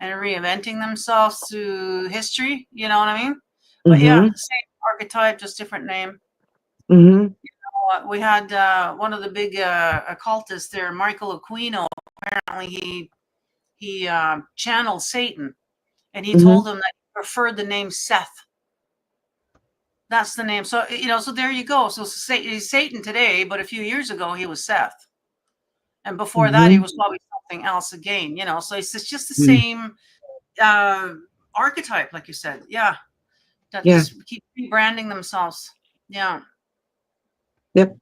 and reinventing themselves through history. You know what I mean? But yeah, same archetype, just different name. You know, we had one of the big occultists there, Michael Aquino. Apparently, he channeled Satan, and he told him that he preferred the name Seth. That's the name. So, you know, so there you go. So he's Satan today, but a few years ago he was Seth. And before that he was probably something else again, you know. So it's just the same archetype, like you said. Yeah. That Yeah. just keep rebranding themselves. Yeah. Yep.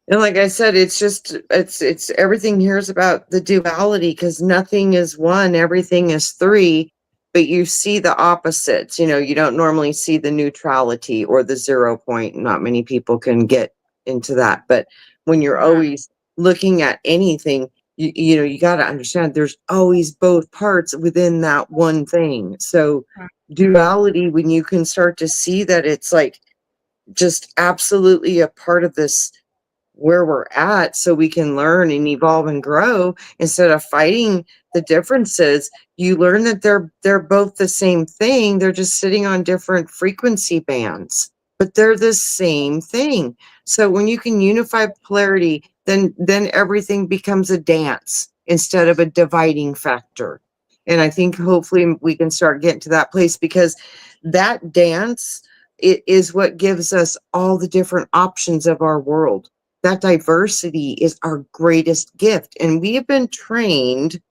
And like I said, it's everything here is about the duality, because nothing is one, everything is three, but you see the opposites. You know, you don't normally see the neutrality or the 0 point. Not many people can get into that. But when you're always looking at anything, you know, you got to understand there's always both parts within that one thing. So duality, when you can start to see that it's like just absolutely a part of this where we're at, so we can learn and evolve and grow instead of fighting the differences. You learn that they're both the same thing. They're just sitting on different frequency bands, but they're the same thing. So when you can unify polarity, then everything becomes a dance instead of a dividing factor. And I think hopefully we can start getting to that place, because that dance, it is what gives us all the different options of our world. That diversity is our greatest gift. And we have been trained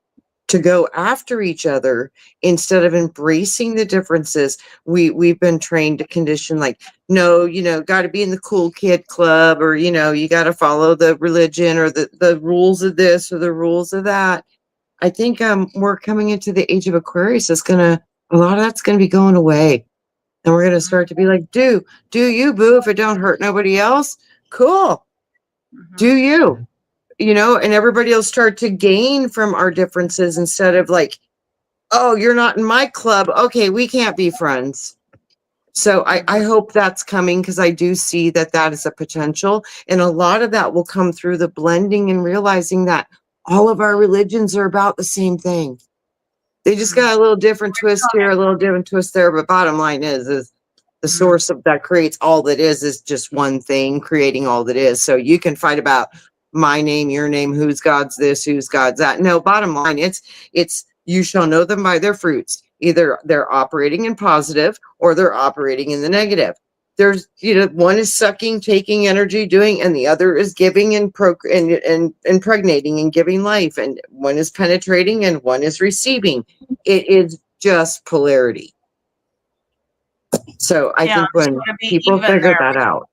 to go after each other instead of embracing the differences. We've been trained to condition, like, no, you know, got to be in the cool kid club, or, you know, you got to follow the religion or the rules of this or the rules of that. I think we're coming into the age of Aquarius. A lot of that's going to be going away. And we're going to start to be like, do you, boo, if it don't hurt nobody else. Cool. Do you, you know, and everybody will start to gain from our differences instead of like, oh, you're not in my club. Okay, we can't be friends. So I hope that's coming, because I do see that is a potential. And a lot of that will come through the blending and realizing that all of our religions are about the same thing. They just got a little different twist here, a little different twist there. But bottom line is the source of that creates all that is just one thing creating all that is. So you can fight about my name, your name, whose God's this, whose God's that. No, bottom line, it's you shall know them by their fruits. Either they're operating in positive or they're operating in the negative. There's, you know, one is sucking, taking energy, doing, and the other is giving and impregnating and giving life. And one is penetrating and one is receiving. It is just polarity. So I think when people figure that out.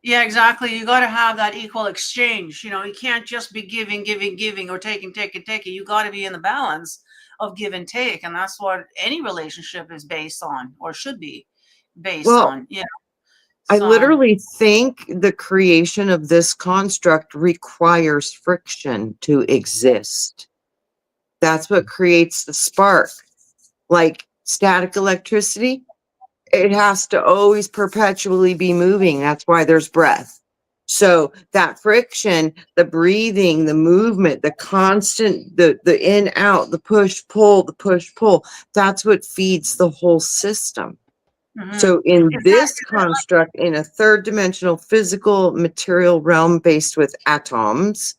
Yeah, exactly. You got to have that equal exchange. You know, you can't just be giving, or taking. You got to be in the balance of give and take. And that's what any relationship is based on, or should be based on. Yeah. I literally think the creation of this construct requires friction to exist. That's what creates the spark. Like static electricity, it has to always perpetually be moving. That's why there's breath. So that friction, the breathing, the movement, the constant, the in, out, the push, pull, that's what feeds the whole system. So in this construct, in a third dimensional physical material realm based with atoms,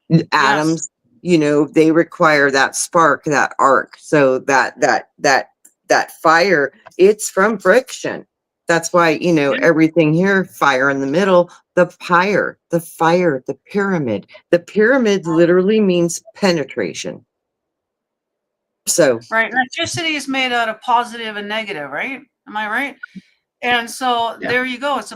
you know, they require that spark, that arc. So that fire, it's from friction. That's why, you know, everything here, fire in the middle, the fire, the pyramid. The pyramid literally means penetration. So right, electricity is made out of positive and negative, right? Am I right? And so there you go. It's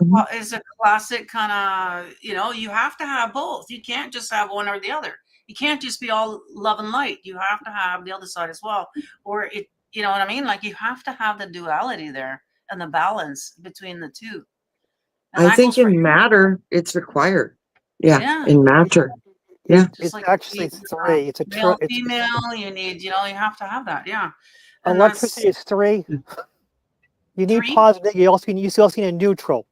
a classic kind of, you know, you have to have both. You can't just have one or the other. You can't just be all love and light. You have to have the other side as well. Or it, you know what I mean? Like you have to have the duality there and the balance between the two. And I think in matter, it's required. Yeah. In matter. Yeah. It's like actually three. It's a male, female. You need, you know, you have to have that. Yeah. And electricity is three. You need positive. You also need a neutral.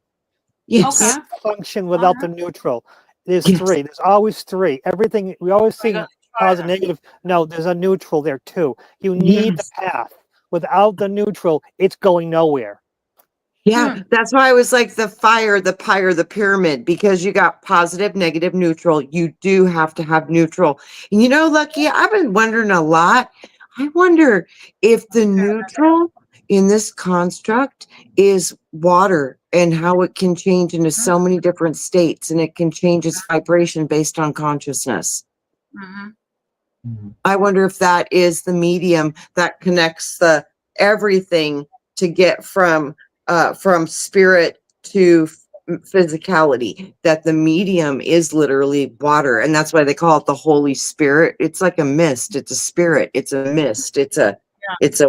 Yes. You can't function without the neutral. There's three. There's always three. Everything we always see positive, negative. No, there's a neutral there too. You need the path. Without the neutral, it's going nowhere. Yeah, that's why I was like the fire, the pyre, the pyramid, because you got positive, negative, neutral. You do have to have neutral. And you know, Lucky, I've been wondering a lot. I wonder if the neutral in this construct is water and how it can change into so many different states, and it can change its vibration based on consciousness. I wonder if that is the medium that connects the everything to get from spirit to physicality, that the medium is literally water, and that's why they call it the Holy Spirit. It's like a mist, it's a spirit, it's a mist, it's a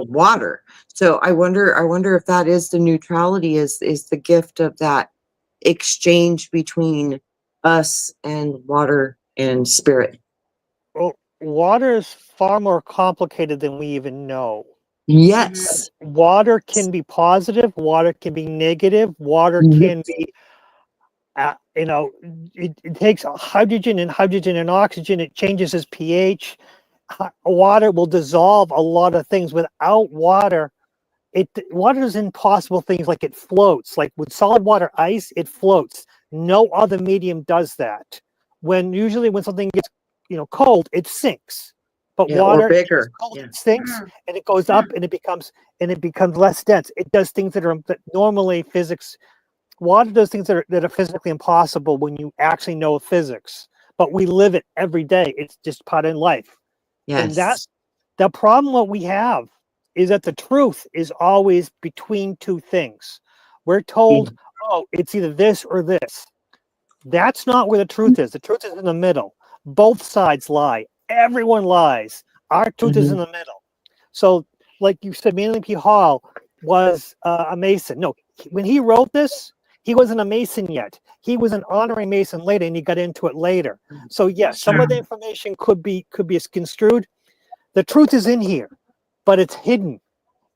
water. So I wonder if that is the neutrality, is the gift of that exchange between us and water and spirit. Well, water is far more complicated than we even know. Yes. Water can be positive, water can be negative, water can be it takes hydrogen and oxygen, it changes its pH. Water will dissolve a lot of things. Without water, water is impossible things, like it floats. Like with solid water ice, it floats. No other medium does that. Usually when something gets cold, it sinks. But water, or bigger, cold, it sinks and it goes up and it becomes less dense. It does things that normally physics. Water does things that are physically impossible when you actually know physics. But we live it every day. It's just part of life. Yes. And that's the problem. What we have is that the truth is always between two things. We're told, oh, it's either this or this. That's not where the truth is. The truth is in the middle. Both sides lie. Everyone lies. Our truth is in the middle. So, like you said, Manly P. Hall was a Mason. No, when he wrote this, he wasn't a Mason yet. He was an honorary Mason later, and he got into it later. So, yes, some of the information could be construed. The truth is in here, but it's hidden.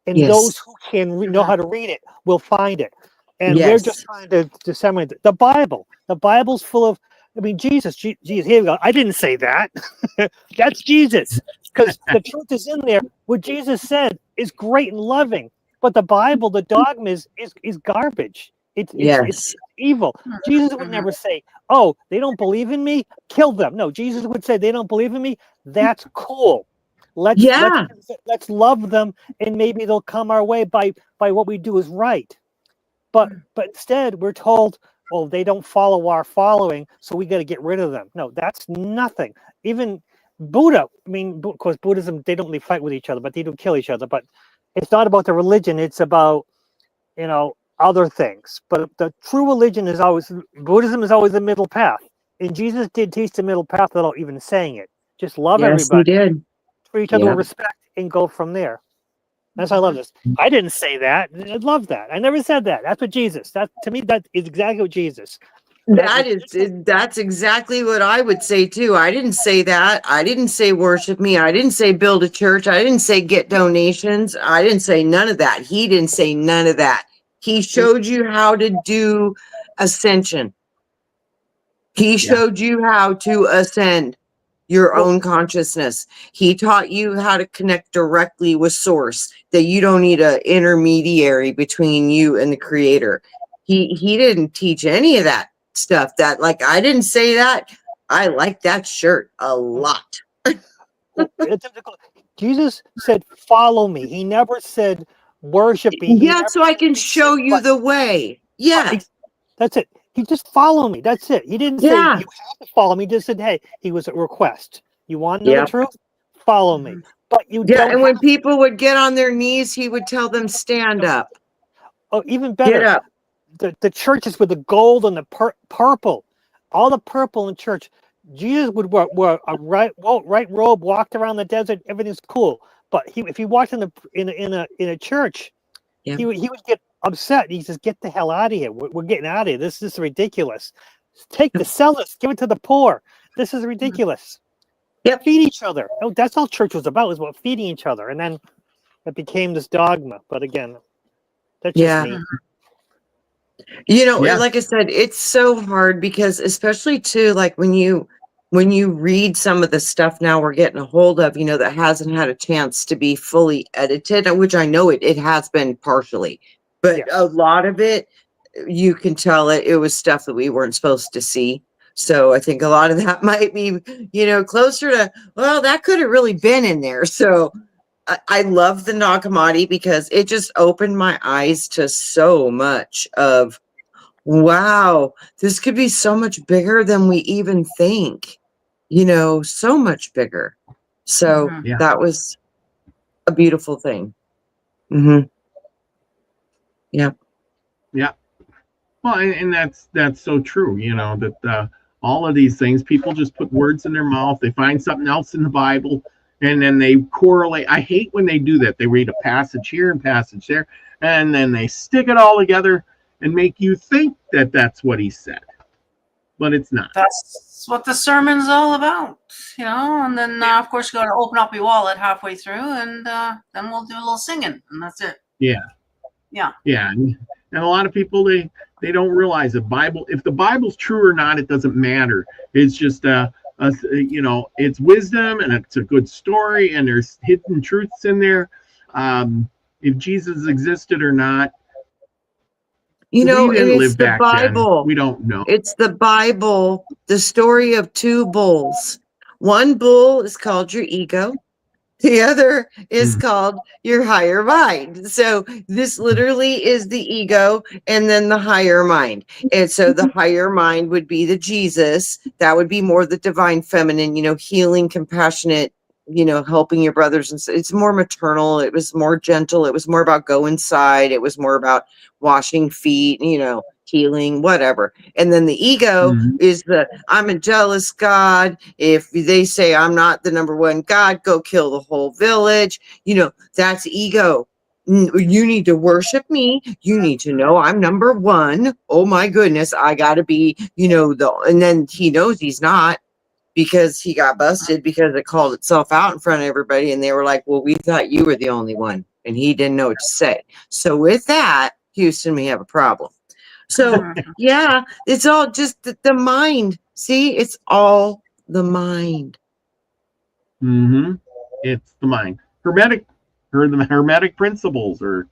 And those who can know how to read it will find it. And we're just trying to disseminate the Bible. The Bible's full of, Jesus, here we go. I didn't say that. That's Jesus. Because the truth is in there. What Jesus said is great and loving. But the Bible, the dogma is garbage. It's evil. Jesus would never say, oh, they don't believe in me, kill them. No, Jesus would say, they don't believe in me, that's cool. Let's love them, and maybe they'll come our way by what we do is right. But instead, we're told, well, they don't follow our following, so we got to get rid of them. No, that's nothing. Even Buddha, of course, Buddhism, they don't really fight with each other, but they do kill each other. But it's not about the religion, it's about, other things. But the true religion is always, Buddhism is always the middle path. And Jesus did teach the middle path without even saying it. Just love everybody. He did. Treat each other with respect and go from there. That's why I love this. I didn't say that. I love that. I never said that. That's what Jesus. That, to me, that is exactly what Jesus. That's exactly what I would say too. I didn't say that. I didn't say worship me. I didn't say build a church. I didn't say get donations. I didn't say none of that. He didn't say none of that. He showed you how to do ascension. He showed you how to ascend your own consciousness. He taught you how to connect directly with source, that you don't need an intermediary between you and the creator. He didn't teach any of that stuff. That, like, I didn't say that. I like that shirt a lot. Jesus said, follow me. He never said worship me. So I can show you the way. That's it. He just follow me. That's it. He didn't say you have to follow me. He just said, hey, he was a request. You want to know the truth? Follow me. But you don't. And when people would get on their knees, he would tell them, stand up. Oh, even better. Get up. The churches with the gold and the purple, all the purple in church. Jesus would wear a right robe, walked around the desert. Everything's cool. But if he walked in a church, he would get upset. He says, "Get the hell out of here! We're getting out of here. This is ridiculous. Sell this, give it to the poor. This is ridiculous." Feed each other. Oh, that's all church was about. Was about feeding each other, and then it became this dogma. But again, that's just me. Like I said, it's so hard because, especially too, like when you read some of the stuff now we're getting a hold of, that hasn't had a chance to be fully edited, which I know it has been partially, but a lot of it, you can tell it was stuff that we weren't supposed to see. So I think a lot of that might be, closer to, well, that could have really been in there. So I love the Nag Hammadi because it just opened my eyes to so much of, wow, this could be so much bigger than we even think, so much bigger. So that was a beautiful thing. Mm-hmm. Yeah. Yeah. Well, and that's so true. You know that all of these things, people just put words in their mouth. They find something else in the Bible, and then they correlate. I hate when they do that. They read a passage here and passage there, and then they stick it all together and make you think that that's what he said, but it's not. That's what the sermon's all about, you know. And then, of course, you got to open up your wallet halfway through, and then we'll do a little singing, and that's it. Yeah. Yeah. Yeah. And a lot of people, they don't realize the Bible, if the Bible's true or not, it doesn't matter. It's just you know, it's wisdom and it's a good story and there's hidden truths in there. If Jesus existed or not, you know, we and didn't it's live the back Bible. then. We don't know. It's the Bible, the story of two bulls. One bull is called your ego. The other is called your higher mind. So this literally is the ego and then the higher mind. And so the higher mind would be the Jesus. That would be more the divine feminine, you know, healing, compassionate, you know, helping your brothers. And it's more maternal. It was more gentle. It was more about go inside. It was more about washing feet, you know, healing, whatever. And then the ego is I'm a jealous God. If they say I'm not the number one God, go kill the whole village. You know, that's ego. You need to worship me. You need to know I'm number one. Oh my goodness, I gotta be, you know, and then he knows he's not because he got busted because it called itself out in front of everybody. And they were like, well, we thought you were the only one. And he didn't know what to say. So with that, Houston, we have a problem. So yeah, it's all just the mind. See, it's all the mind. It's the mind. Hermetic, or the Hermetic principles, or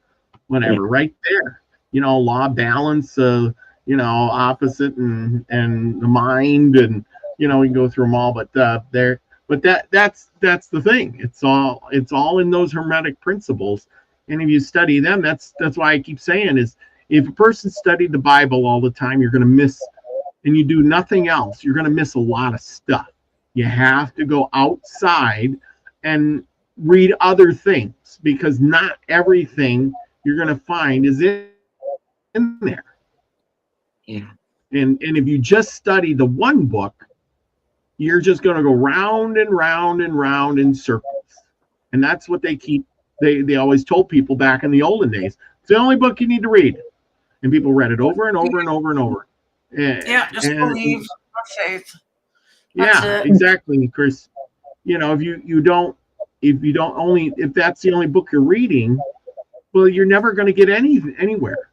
whatever, right there. You know, law, balance, you know, opposite and the mind, and you know, we can go through them all, but that's the thing. It's all in those Hermetic principles, and if you study them, that's why I keep saying is, if a person studied the Bible all the time, you're going to miss, and you do nothing else, you're going to miss a lot of stuff. You have to go outside and read other things, because not everything you're going to find is in there. Yeah. And if you just study the one book, you're just going to go round and round and round in circles. And that's what they always told people back in the olden days. It's the only book you need to read. And people read it over and over and over and over. Yeah, just believe, have faith. Yeah, exactly, Chris. You know, if that's the only book you're reading, well, you're never going to get anywhere.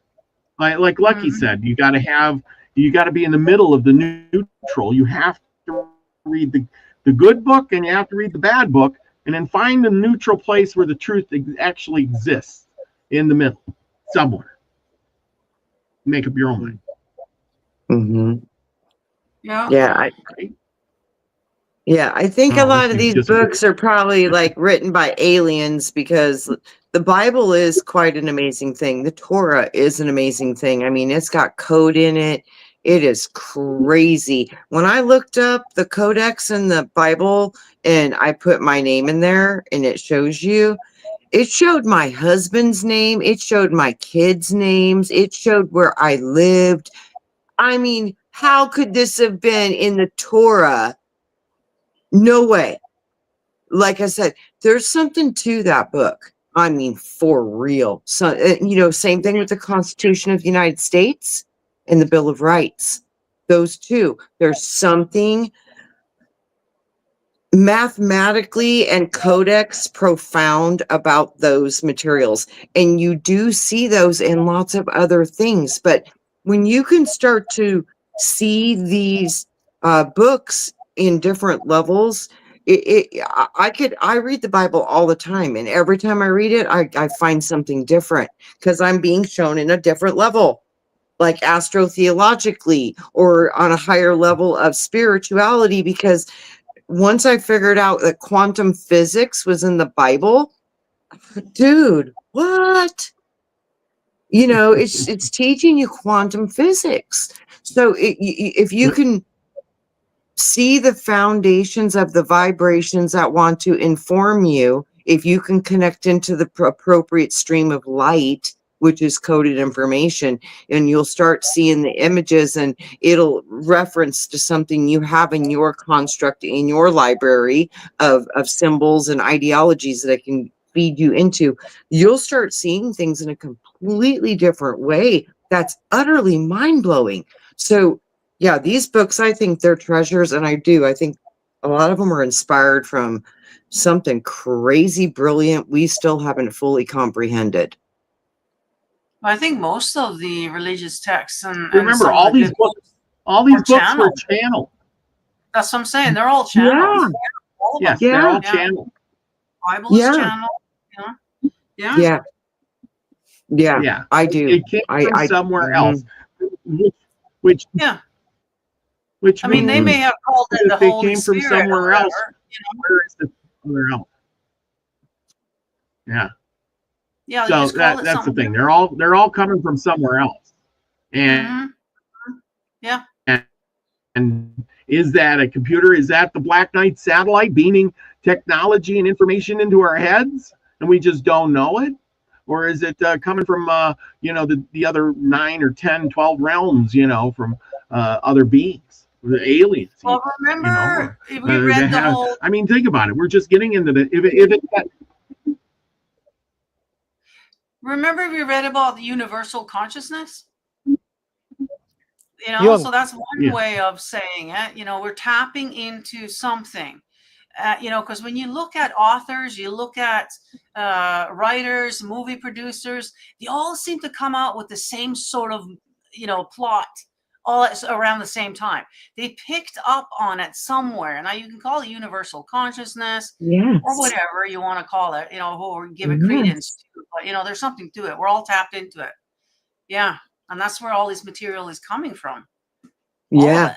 Like Lucky said, you got to be in the middle of the neutral. You have to read the good book and you have to read the bad book, and then find the neutral place where the truth actually exists, in the middle somewhere. Make up your own mind. Yeah. I think a lot of these books are probably like written by aliens, because the Bible is quite an amazing thing. The Torah is an amazing thing. I mean, it's got code in it. It is crazy. When I looked up the codex in the Bible and I put my name in there and it shows you, it showed my husband's name. It showed my kids' names. It showed where I lived. I mean, how could this have been in the Torah? No way. Like I said, there's something to that book. I mean, for real. So, you know, same thing with the Constitution of the United States and the Bill of Rights. Those two. There's something mathematically and codex profound about those materials. And you do see those in lots of other things. But when you can start to see these books in different levels, I read the Bible all the time, and every time I read it, I find something different, because I'm being shown in a different level, like astrotheologically, or on a higher level of spirituality. Because once I figured out that quantum physics was in the Bible, dude, what? You know, it's teaching you quantum physics. So if you can see the foundations of the vibrations that want to inform you if you can connect into the appropriate stream of light, which is coded information, and you'll start seeing the images, and it'll reference to something you have in your construct, in your library of symbols and ideologies that it can feed you into. You'll start seeing things in a completely different way. That's utterly mind-blowing. So yeah, these books, I think they're treasures, and I think a lot of them are inspired from something crazy brilliant we still haven't fully comprehended. I think most of the religious texts and remember some all of the these good books, all these books were channeled. channeled. That's what I'm saying. They're all channeled. All of Yes, them. they're all Yeah. channeled. Bible is channeled. Yeah. Yeah. I do. It came from somewhere else. Which I mean, they may have called it the Holy came Spirit from somewhere else. Where is it somewhere else? Yeah. Yeah. So that's the thing. They're all coming from somewhere else. And yeah. And is that a computer? Is that the Black Knight satellite beaming technology and information into our heads, and we just don't know it? Or is it coming from the other 9 or 10, 12 realms, from other beings, the aliens? Well, remember, we read the whole. I mean, think about it. We're just getting into the Remember, we read about the universal consciousness. So that's one way of saying it. We're tapping into something. Because when you look at authors, you look at writers, movie producers, they all seem to come out with the same sort of, plot all around the same time. They picked up on it somewhere. Now you can call it universal consciousness or whatever you want to call it, or give it credence to. But, there's something to it. We're all tapped into it. Yeah. And that's where all this material is coming from. Yeah.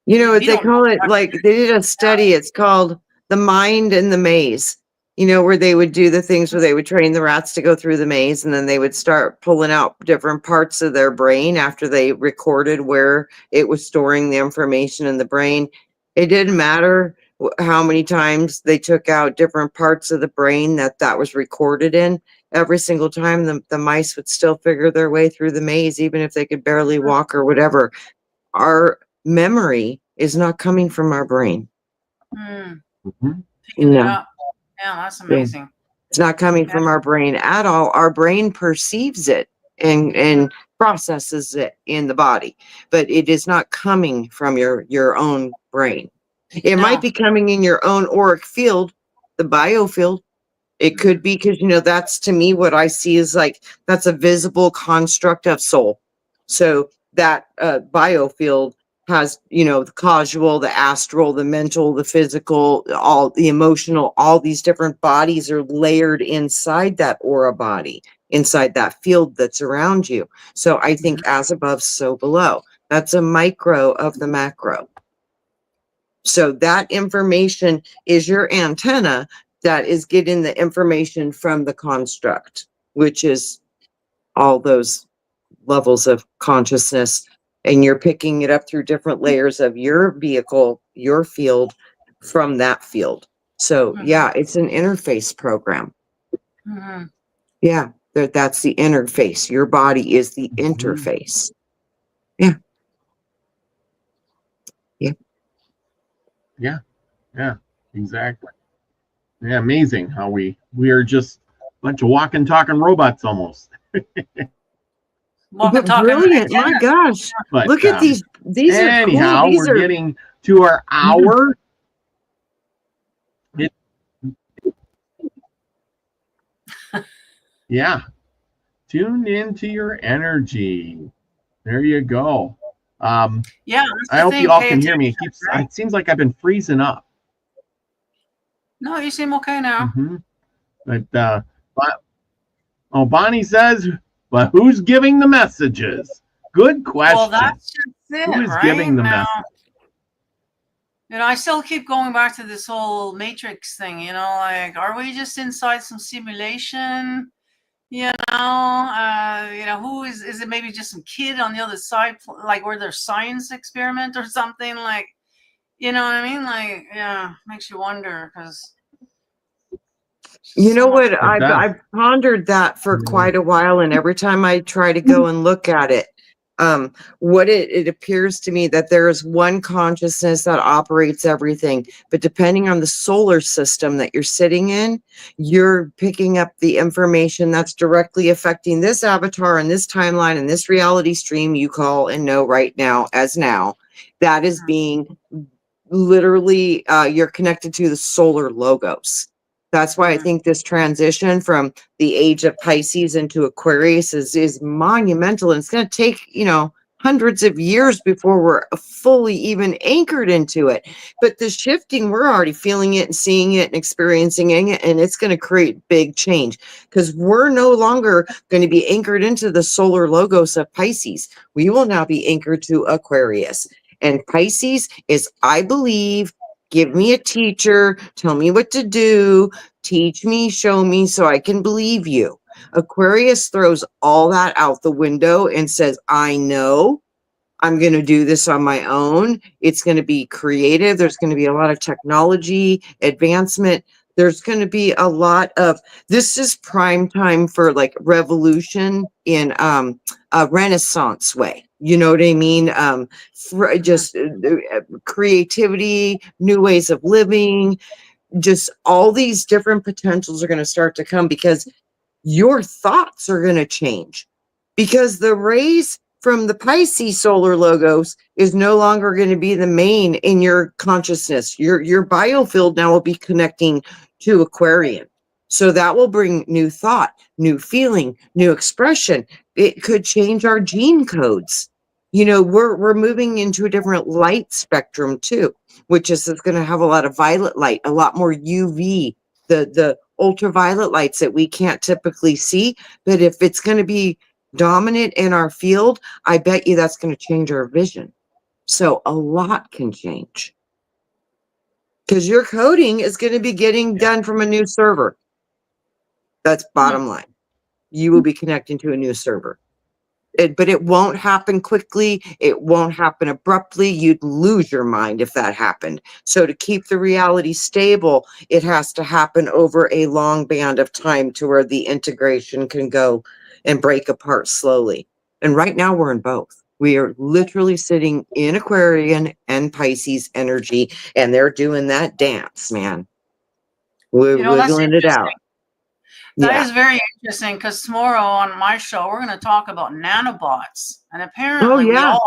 They call it, like, they did a study. It's called The Mind in the Maze, where they would do the things where they would train the rats to go through the maze, and then they would start pulling out different parts of their brain after they recorded where it was storing the information in the brain. It didn't matter how many times they took out different parts of the brain that was recorded in. Every single time the mice would still figure their way through the maze, even if they could barely walk or whatever. Our memory is not coming from our brain. No. Yeah, that's amazing. It's not coming from our brain at all. Our brain perceives it and processes it in the body, but it is not coming from your own brain. It might be coming in your own auric field, the biofield. It could be, because that's, to me, what I see is like that's a visible construct of soul. So that biofield has, the causal, the astral, the mental, the physical, all the emotional, all these different bodies are layered inside that aura body, inside that field that's around you. So I think as above, so below. That's a micro of the macro. So that information is your antenna that is getting the information from the construct, which is all those levels of consciousness, and you're picking it up through different layers of your vehicle, your field, from that field. So yeah, it's an interface program. Yeah, that's the interface. Your body is the interface. Yeah. Exactly. Yeah, amazing how we are just a bunch of walking, talking robots almost. But brilliant, my gosh. But look at these anyhow, are cool. We're getting to our hour. Yeah. Tune into your energy. There you go. I hope you all can hear me. It seems like I've been freezing up. No, you seem okay now. But Bonnie says, but who's giving the messages? Good question. Well, that's just it. Who is giving the message? I still keep going back to this whole matrix thing, like, are we just inside some simulation? Who is it? Maybe just some kid on the other side, like where there's science experiment or something, like, you know what I mean? Like, yeah, makes you wonder, because You know So much. what? I've pondered that for quite a while, and every time I try to go and look at it, what it appears to me that there is one consciousness that operates everything, but depending on the solar system that you're sitting in, you're picking up the information that's directly affecting this avatar and this timeline and this reality stream you call and know right now as now. That is being literally, you're connected to the solar logos. That's why I think this transition from the age of Pisces into Aquarius is monumental. And it's going to take, hundreds of years before we're fully even anchored into it. But the shifting, we're already feeling it and seeing it and experiencing it. And it's going to create big change because we're no longer going to be anchored into the solar logos of Pisces. We will now be anchored to Aquarius. And Pisces is, I believe, give me a teacher, tell me what to do, teach me, show me so I can believe you. Aquarius throws all that out the window and says, I know I'm going to do this on my own. It's going to be creative. There's going to be a lot of technology advancement. There's going to be a lot of, this is prime time for like revolution in a Renaissance way. You know what I mean? Just creativity, new ways of living, just all these different potentials are going to start to come because your thoughts are going to change because the rays from the Pisces solar logos is no longer going to be the main in your consciousness. Your biofield now will be connecting to Aquarian. So that will bring new thought, new feeling, new expression. It could change our gene codes. We're moving into a different light spectrum too, which is going to have a lot of violet light, a lot more UV, the ultraviolet lights that we can't typically see. But if it's going to be dominant in our field, I bet you that's going to change our vision. So a lot can change because your coding is going to be getting done from a new server. That's bottom line. You will be connecting to a new server. But it won't happen quickly. It won't happen abruptly. You'd lose your mind if that happened. So to keep the reality stable, it has to happen over a long band of time to where the integration can go and break apart slowly. And right now we're in both. We are literally sitting in Aquarian and Pisces energy, and they're doing that dance, man. We're wiggling it out. That is very interesting because tomorrow on my show, we're going to talk about nanobots. And apparently we all have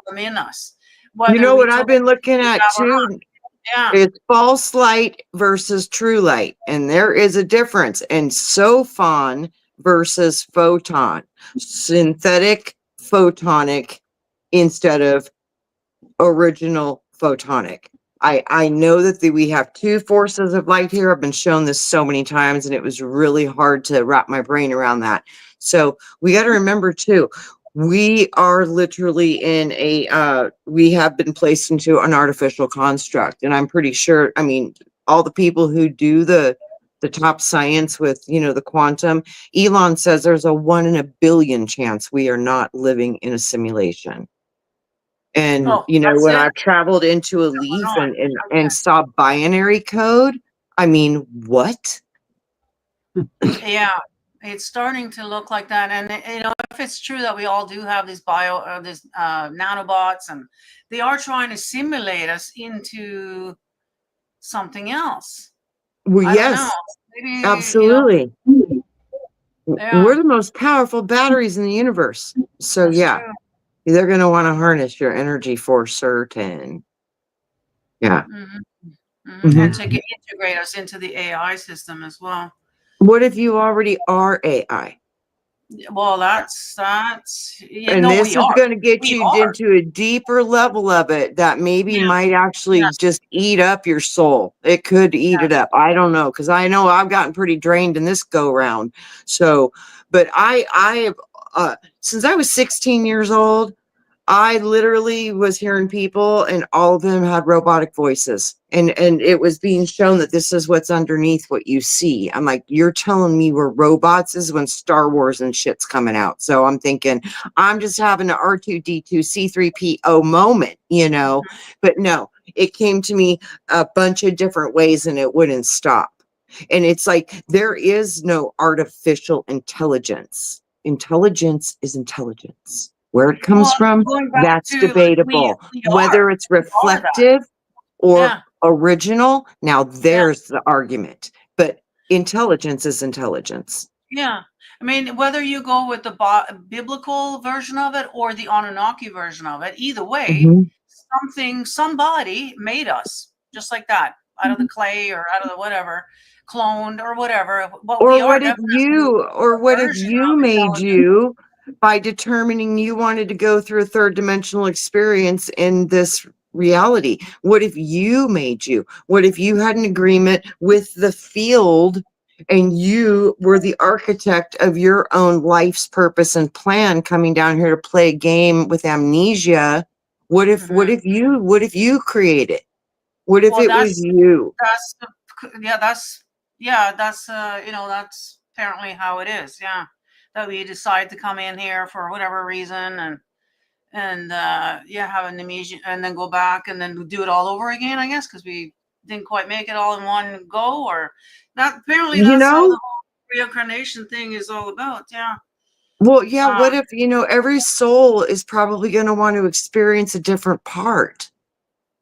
them in us. You know what I've been looking at too? It's false light versus true light. And there is a difference in sophon versus photon. Synthetic photonic instead of original photonic. I know that we have two forces of light here. I've been shown this so many times, and it was really hard to wrap my brain around that. So we got to remember too, we are literally in we have been placed into an artificial construct. And I'm pretty sure, all the people who do the top science with, the quantum, Elon says there's a 1 in a billion chance we are not living in a simulation. And, when I've traveled into a leaf and saw binary code, what? Yeah, it's starting to look like that. And, if it's true that we all do have these nanobots, and they are trying to simulate us into something else. Well, yes, maybe, absolutely. We're the most powerful batteries in the universe. So, true. They're going to want to harness your energy for certain. Yeah. And to integrate us into the AI system as well. What if you already are AI? Well, that's and this is going to get you into a deeper level of it that maybe might actually just eat up your soul. It could eat it up. I don't know, because I know I've gotten pretty drained in this go round. So, but I have since I was 16 years old, I literally was hearing people, and all of them had robotic voices, and it was being shown that this is what's underneath what you see. I'm like, you're telling me we're robots? This is when Star Wars and shit's coming out. So I'm thinking I'm just having an R2D2 C3PO moment, but no, it came to me a bunch of different ways and it wouldn't stop. And it's like, there is no artificial intelligence. Intelligence is intelligence. Where it comes Well, from, going back that's to, like, debatable. we Whether it's are that. reflective or Yeah. original, now there's the argument. But intelligence is intelligence. Yeah. I mean, whether you go with the biblical version of it or the Anunnaki version of it, either way, somebody made us just like that, out of the clay or out of the whatever, cloned or whatever. But Or we are what if definitely you made you by determining you wanted to go through a third dimensional experience in this reality? What if you made you? What if you had an agreement with the field and you were the architect of your own life's purpose and plan, coming down here to play a game with amnesia? What if you create it? What if it was you? That's that's apparently how it is. Yeah, that we decide to come in here for whatever reason and have an amnesia and then go back and then do it all over again, I guess, because we didn't quite make it all in one go, or that apparently that's how the whole reincarnation thing is all about. Yeah. Well, yeah, what if, every soul is probably going to want to experience a different part?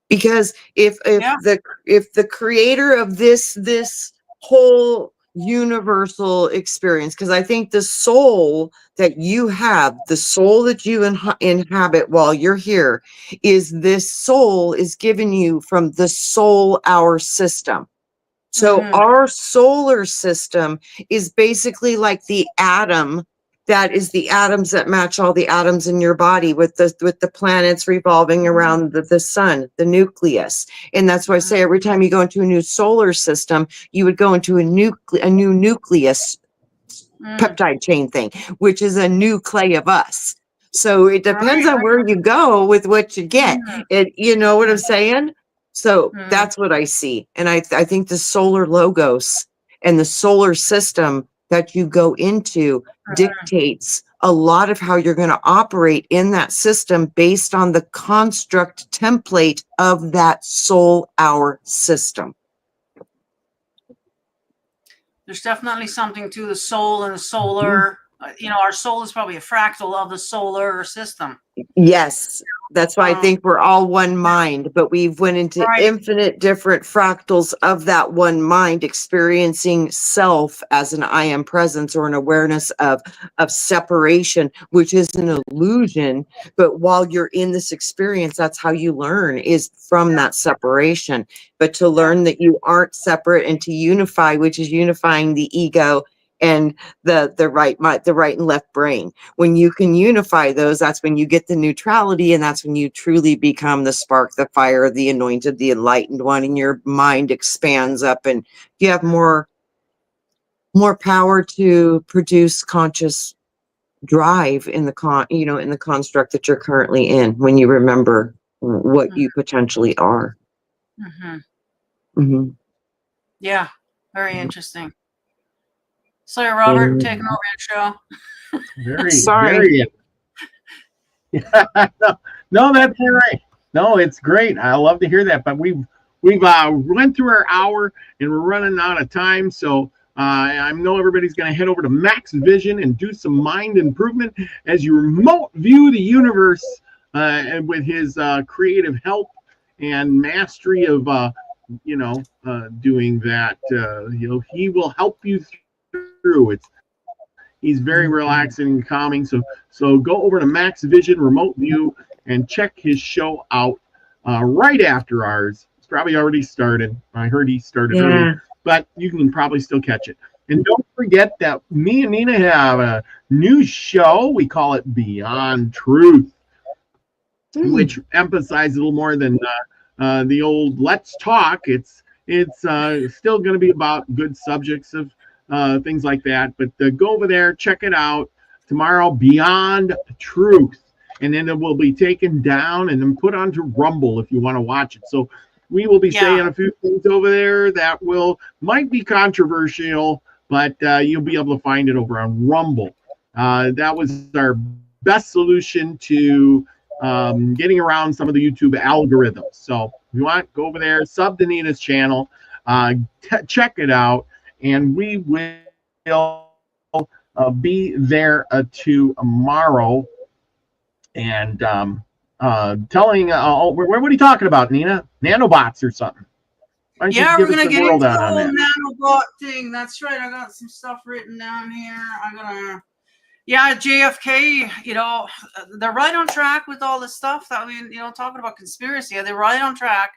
Because if the creator of this whole universal experience, because I think the soul that you have, the soul that you inhabit while you're here, is this soul is given you from the soul hour system. So our solar system is basically like the atom. That is the atoms that match all the atoms in your body, with the planets revolving around the sun, the nucleus. And that's why I say every time you go into a new solar system, you would go into a new nucleus peptide chain thing, which is a new clay of us. So it depends on where you go with what you get. You know what I'm saying? So that's what I see. And I think the solar logos and the solar system that you go into dictates a lot of how you're going to operate in that system based on the construct template of that soul hour system. There's definitely something to the soul and the solar. Our soul is probably a fractal of the solar system. Yes, that's why I think we're all one mind, but we've went into infinite different fractals of that one mind, experiencing self as an I am presence or an awareness of separation, which is an illusion. But while you're in this experience, that's how you learn, is from that separation. But to learn that you aren't separate and to unify, which is unifying the ego and the right and left brain. When you can unify those, that's when you get the neutrality, and that's when you truly become the spark, the fire, the anointed, the enlightened one, and your mind expands up and you have more power to produce conscious drive in in the construct that you're currently in, when you remember what you potentially are. Yeah, very interesting. Sorry, Robert, taking over your show. Sorry. No, that's all right. No, it's great. I love to hear that. But we've went through our hour and we're running out of time. So I know everybody's going to head over to Max Vision and do some mind improvement as you remote view the universe, and with his creative help and mastery of doing that. He will help you through. He's very relaxing and calming. So go over to Max Vision Remote View and check his show out right after ours. It's probably already started. I heard he started early, but you can probably still catch it. And don't forget that me and Nina have a new show. We call it Beyond Truth, which emphasizes a little more than the old Let's Talk. It's still going to be about good subjects of things like that, but go over there, check it out tomorrow. Beyond Truth, and then it will be taken down and then put onto Rumble if you want to watch it. So we will be saying a few things over there that might be controversial, but you'll be able to find it over on Rumble. That was our best solution to getting around some of the YouTube algorithms. So if you want, go over there, sub to Nina's channel, check it out. and we will be there tomorrow. And telling, what are you talking about, Nina? Nanobots or something? Why don't you Yeah, give we're us gonna the get world into the on whole that? nanobot thing. That's right. I got some stuff written down here. I'm gonna, yeah, JFK. You know, they're right on track with all the stuff that we, you know, talking about conspiracy. They're right on track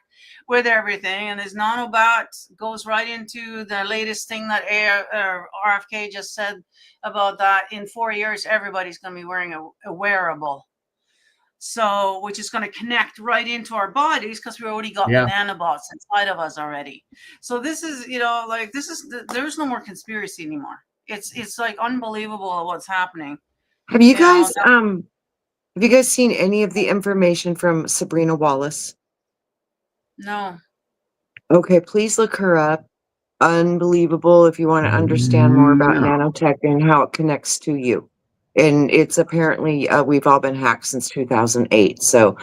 with everything. And this nanobot goes right into the latest thing that RFK just said about that. In 4 years, everybody's gonna be wearing a wearable. So, which is going to connect right into our bodies because we already got the nanobots inside of us already. So this is, you know, like there's no more conspiracy anymore. It's like unbelievable what's happening. Have you guys seen any of the information from Sabrina Wallace? No. Okay, please look her up. Unbelievable if you want to understand more about nanotech and how it connects to you. And it's apparently we've all been hacked since 2008. So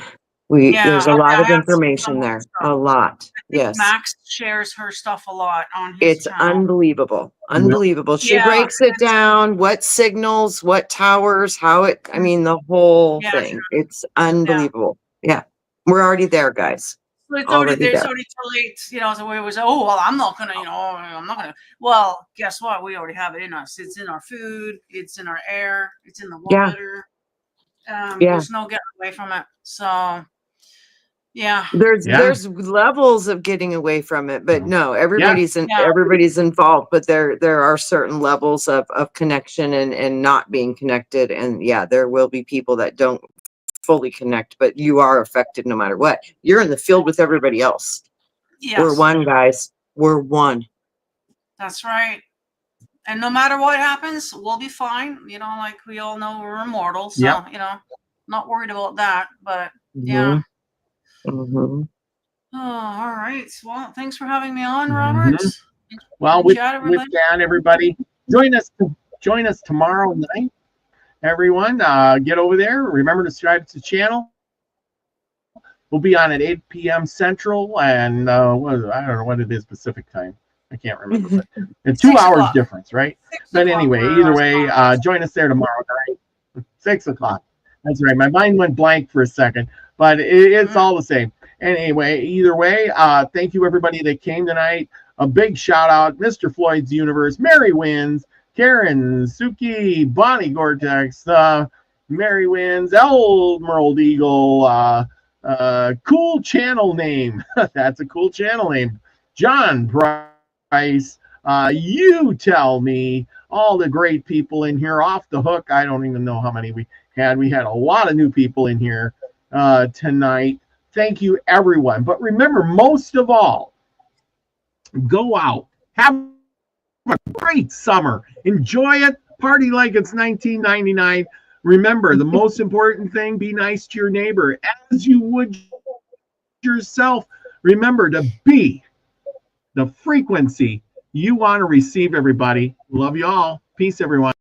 there's a lot of information there. A lot. Yes. Max shares her stuff a lot on his channel. It's unbelievable. Unbelievable. She breaks it down, what signals, what towers, how it, I mean, the whole thing. It's unbelievable. Yeah. We're already there, guys. So it's already too late, you know. So it was, oh well, I'm not gonna, you know, I'm not gonna. Well, guess what? We already have it in us. It's in our food. It's in our air. It's in the water. There's no getting away from it. So, yeah. There's levels of getting away from it, but no, everybody's involved. But there are certain levels of connection and not being connected. And yeah, there will be people that don't fully connect, but you are affected no matter what. You're in the field with everybody else. Yes. We're one, guys. We're one. That's right. And no matter what happens, we'll be fine. You know, like we all know we're immortal. So, you know, not worried about that. But yeah. Mm-hmm. Oh, all right. Well, thanks for having me on, Robert. Well, with that, everybody, join us tomorrow night. Everyone, get over there. Remember to subscribe to the channel. We'll be on at 8 p.m. Central, and I don't know what it is Pacific time. I can't remember, but it's 2 hours difference, right? But anyway, either way, join us there tomorrow night, 6 o'clock. That's right. My mind went blank for a second, but it's all the same. Anyway, either way, thank you everybody that came tonight. A big shout out, Mr. Floyd's Universe, Mary Wins, Karen, Suki, Bonnie Gore-Tex, Mary Wins, Emerald Eagle, cool channel name. That's a cool channel name. John Price, you tell me, all the great people in here off the hook. I don't even know how many we had. We had a lot of new people in here tonight. Thank you, everyone. But remember, most of all, go out. Have a great summer. Enjoy it. Party like it's 1999. Remember, the most important thing, be nice to your neighbor as you would yourself. Remember to be the frequency you want to receive, everybody. Love you all. Peace, everyone.